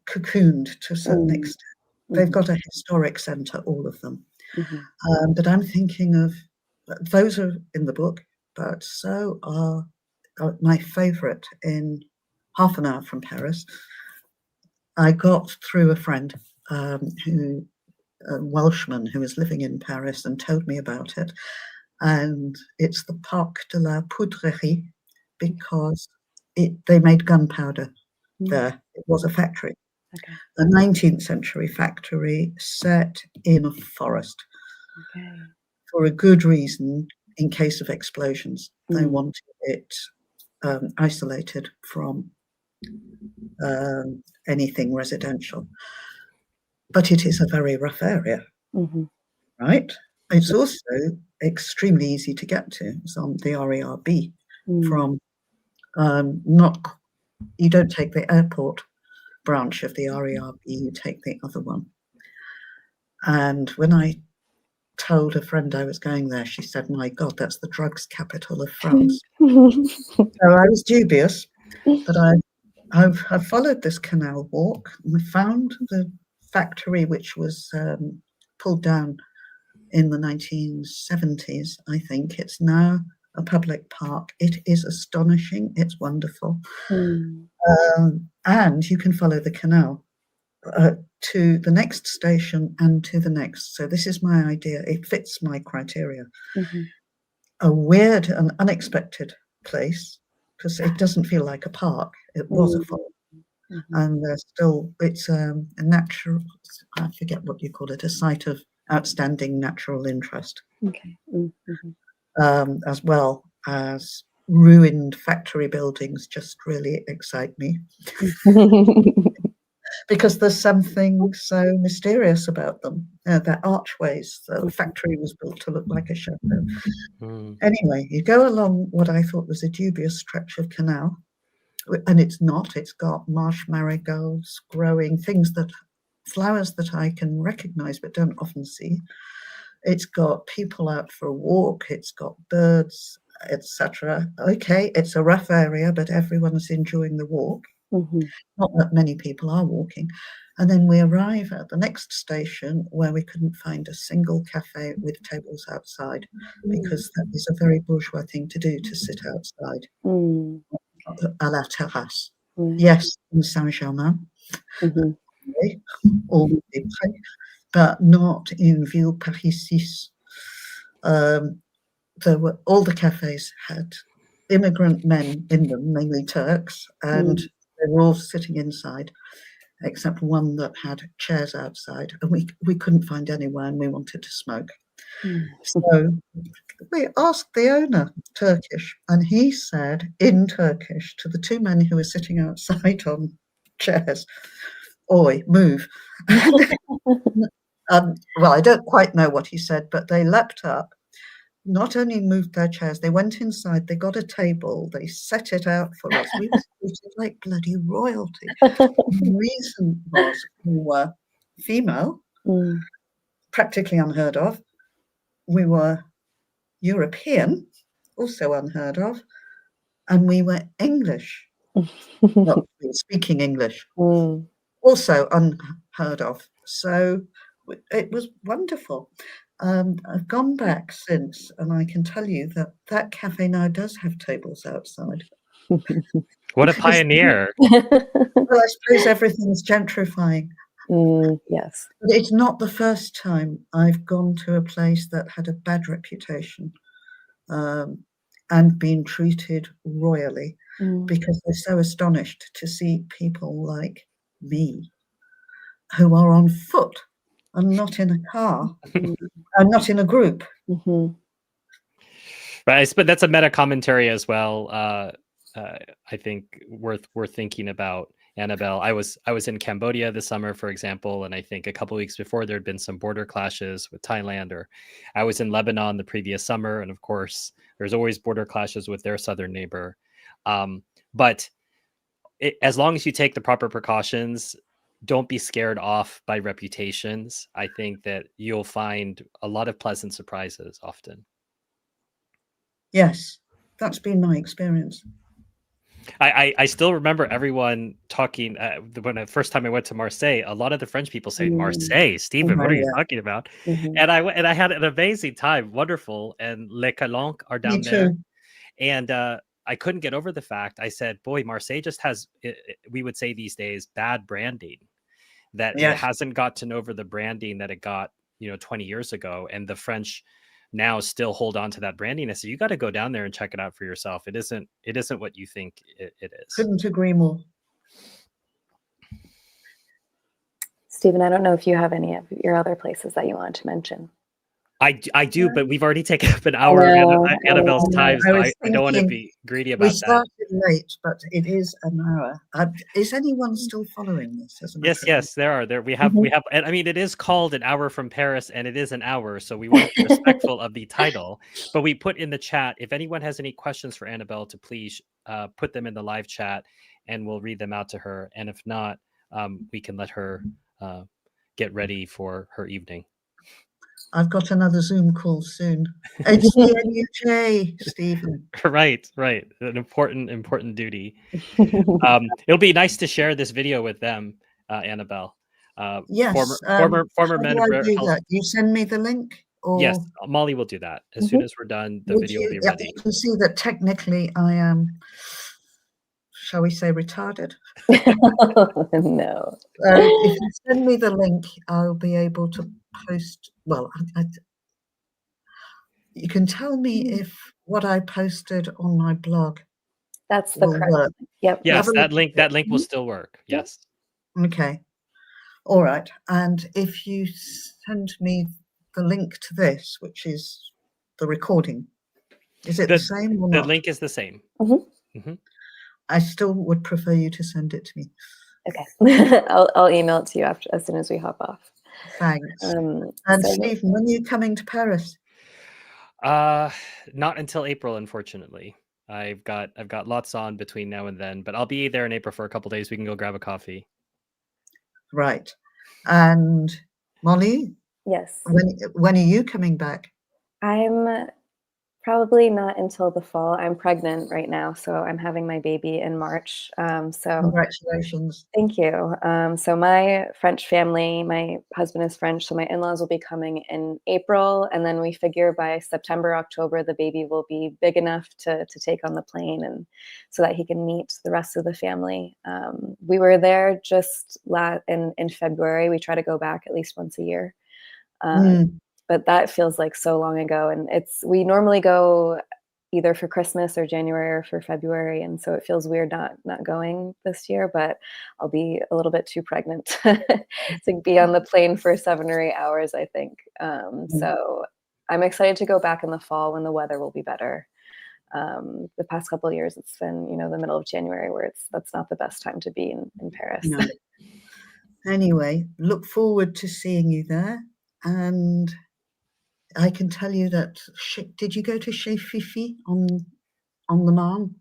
cocooned to a certain extent. They've got a historic centre, all of them. But I'm thinking of, those are in the book, but so are my favourite in half an hour from Paris. I got through a friend a Welshman who was living in Paris and told me about it. And it's the Parc de la Poudrerie because they made gunpowder there. It was a factory. Okay. A 19th century factory set in a forest. Okay. For a good reason, in case of explosions. They wanted it isolated from anything residential. But it is a very rough area, right? It's also extremely easy to get to. It's on the RERB from you don't take the airport branch of the RERB, you take the other one. And when I told a friend I was going there, she said, "My God, that's the drugs capital of France." So I was dubious, but I've followed this canal walk and found the factory, which was pulled down in the 1970s, I think. It's now a public park. It is astonishing. It's wonderful. And you can follow the canal to the next station and to the next. So this is my idea. It fits my criteria. A weird and unexpected place, because it doesn't feel like a park. It was a forest. And there's still, it's a natural, I forget what you call it, a site of outstanding natural interest. Okay. As well as ruined factory buildings just really excite me. Because there's something so mysterious about them. They're archways. The factory was built to look like a chateau. Anyway, you go along what I thought was a dubious stretch of canal, and it's not. It's got marsh marigolds growing, flowers that I can recognize but don't often see. It's got people out for a walk. It's got birds, etc. Okay, it's a rough area, but everyone's enjoying the walk. Not that many people are walking. And then we arrive at the next station where we couldn't find a single cafe with tables outside, because that is a very bourgeois thing to do, to sit outside à la terrasse. Yes, in Saint-Germain, but not in Ville Paris 6. There were all the cafes had immigrant men in them, mainly Turks, and they were all sitting inside, except one that had chairs outside, and we couldn't find anywhere, and we wanted to smoke. So we asked the owner, Turkish, and he said in Turkish to the two men who were sitting outside on chairs, "Oi, move." Well, I don't quite know what he said, but they leapt up, not only moved their chairs, they went inside, they got a table, they set it out for us. We were treated like bloody royalty. The reason was we were female, practically unheard of. We were European, also unheard of. And we were English, well, we were speaking English, also unheard of. So it was wonderful. I've gone back since, and I can tell you that that cafe now does have tables outside. What a pioneer. Well, I suppose everything's gentrifying. Yes. But it's not the first time I've gone to a place that had a bad reputation and been treated royally, because they're so astonished to see people like me who are on foot and not in a car and not in a group. Right, but that's a meta commentary as well. I think worth thinking about, Annabelle. I was in Cambodia this summer, for example, and I think a couple of weeks before there had been some border clashes with Thailand, or I was in Lebanon the previous summer, and of course there's always border clashes with their southern neighbor. But as long as you take the proper precautions, don't be scared off by reputations. I think that you'll find a lot of pleasant surprises often. Yes, that's been my experience. I still remember everyone talking when the first time I went to Marseille. A lot of the French people say, "Marseille, Stephen, what are you talking about?" And I had an amazing time, wonderful. And Les Calanques are down there, and I couldn't get over the fact. I said, "Boy, Marseille just has," we would say these days, bad branding. That it hasn't gotten over the branding that it got, 20 years ago, and the French now still hold on to that branding. So you got to go down there and check it out for yourself. It isn't what you think it is. Couldn't agree more. Stephen, I don't know if you have any of your other places that you want to mention. I do, but we've already taken up an hour of Annabelle's time, so I don't want to be greedy about that. We started late, but it is an hour. Is anyone still following this? Yes, there are. We have, and I mean, it is called An Hour from Paris, and it is an hour, so we want to be respectful of the title. But we put in the chat, if anyone has any questions for Annabelle, to please put them in the live chat, and we'll read them out to her. And if not, we can let her get ready for her evening. I've got another Zoom call soon. It's the NUJ, Stephen. Right. An important duty. It'll be nice to share this video with them, Annabelle. Yes. Former men. How do I do that? You send me the link? Or... Yes, Molly will do that. As soon as we're done, the video will be ready. You can see that technically I am, shall we say, retarded? No. If you send me the link, I'll be able to post. Well, you can tell me if what I posted on my blog. That's the correct. Work. Yep. Yes, that link will still work. Yes. Okay. All right. And if you send me the link to this, which is the recording, is it the same or not? The link is the same. I still would prefer you to send it to me. Okay. I'll email it to you as soon as we hop off. Thanks. And Stephen, when are you coming to Paris? Not until April, unfortunately. I've got lots on between now and then, but I'll be there in April for a couple of days. We can go grab a coffee. Right. And Molly? Yes. When are you coming back? I'm probably not until the fall. I'm pregnant right now, so I'm having my baby in March. So congratulations. Thank you. So my French family, my husband is French, so my in-laws will be coming in April, and then we figure by September, October, the baby will be big enough to take on the plane, and so that he can meet the rest of the family. We were there just in February. We try to go back at least once a year. but that feels like so long ago. And we normally go either for Christmas or January or for February, and so it feels weird not going this year. But I'll be a little bit too pregnant to be on the plane for 7 or 8 hours, I think. So I'm excited to go back in the fall when the weather will be better. The past couple of years, it's been, the middle of January where that's not the best time to be in Paris. No. Anyway, look forward to seeing you there. And I can tell you that, did you go to Chez Fifi on the Marne?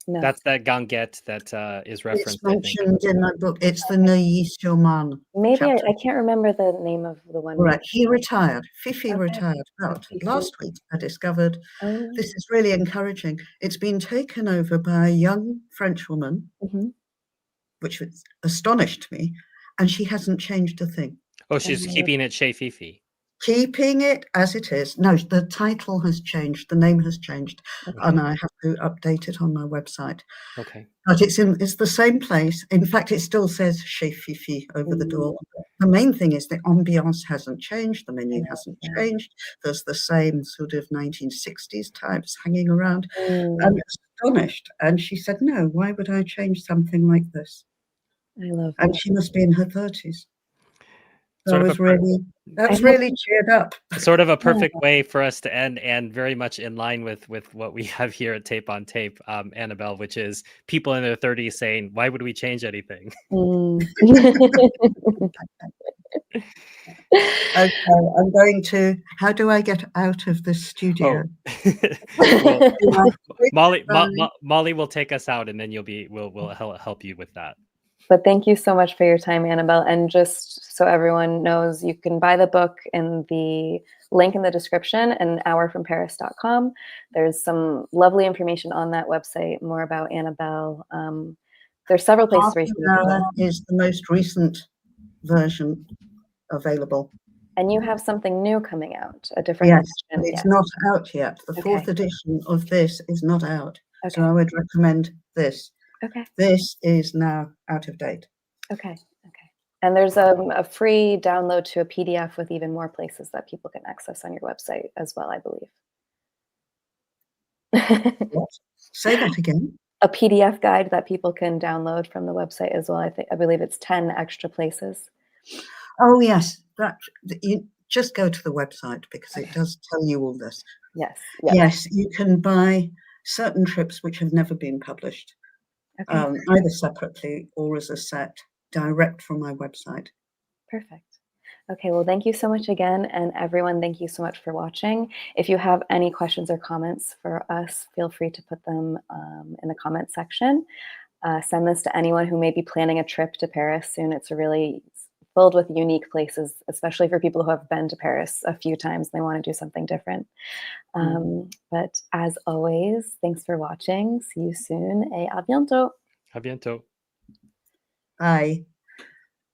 No. That's that Ganguette that is referenced, It's mentioned in my book. It's the Neuilly-sur-Marne. Maybe I chapter. can't remember the name of the one. Right, he retired. Fifi Okay. retired. But last week I discovered this is really encouraging. It's been taken over by a young French woman, which astonished me, and she hasn't changed a thing. Oh, she's keeping it Chez Fifi. Keeping it as it is. No, the title has changed. The name has changed, and I have to update it on my website. Okay. But it's the same place. In fact, it still says Chez Fifi over the door. The main thing is the ambiance hasn't changed. The menu hasn't changed. There's the same sort of 1960s types hanging around. I'm astonished. And she said, no, why would I change something like this? I love And that. she must be in her 30s. That was really cheered up. Sort of a perfect way for us to end, and very much in line with what we have here at Tape on Tape, Annabel, which is people in their 30s saying, why would we change anything? Okay, I'm going to. How do I get out of the studio? Molly will take us out, and then we'll help you with that. But thank you so much for your time, Annabel. And just so everyone knows, you can buy the book in the link in the description and hourfromparis.com. There's some lovely information on that website, more about Annabel. There's several places where you can go. Is the most recent version available. And you have something new coming out, a different edition. It's not out yet. The fourth edition of this is not out. So I would recommend this. Okay. This is now out of date. Okay. And there's a free download to a PDF with even more places that people can access on your website as well, I believe. What? Say that again. A PDF guide that people can download from the website as well. I believe it's 10 extra places. Oh yes, you just go to the website because it does tell you all this. Yes, you can buy certain trips which have never been published. Either separately or as a set, direct from my website. Perfect. Okay, well, thank you so much again. And everyone, thank you so much for watching. If you have any questions or comments for us, feel free to put them in the comment section. Send this to anyone who may be planning a trip to Paris soon. It's really filled with unique places, especially for people who have been to Paris a few times and they want to do something different. But as always, thanks for watching. See you soon. Et à bientôt. À bientôt. Bye.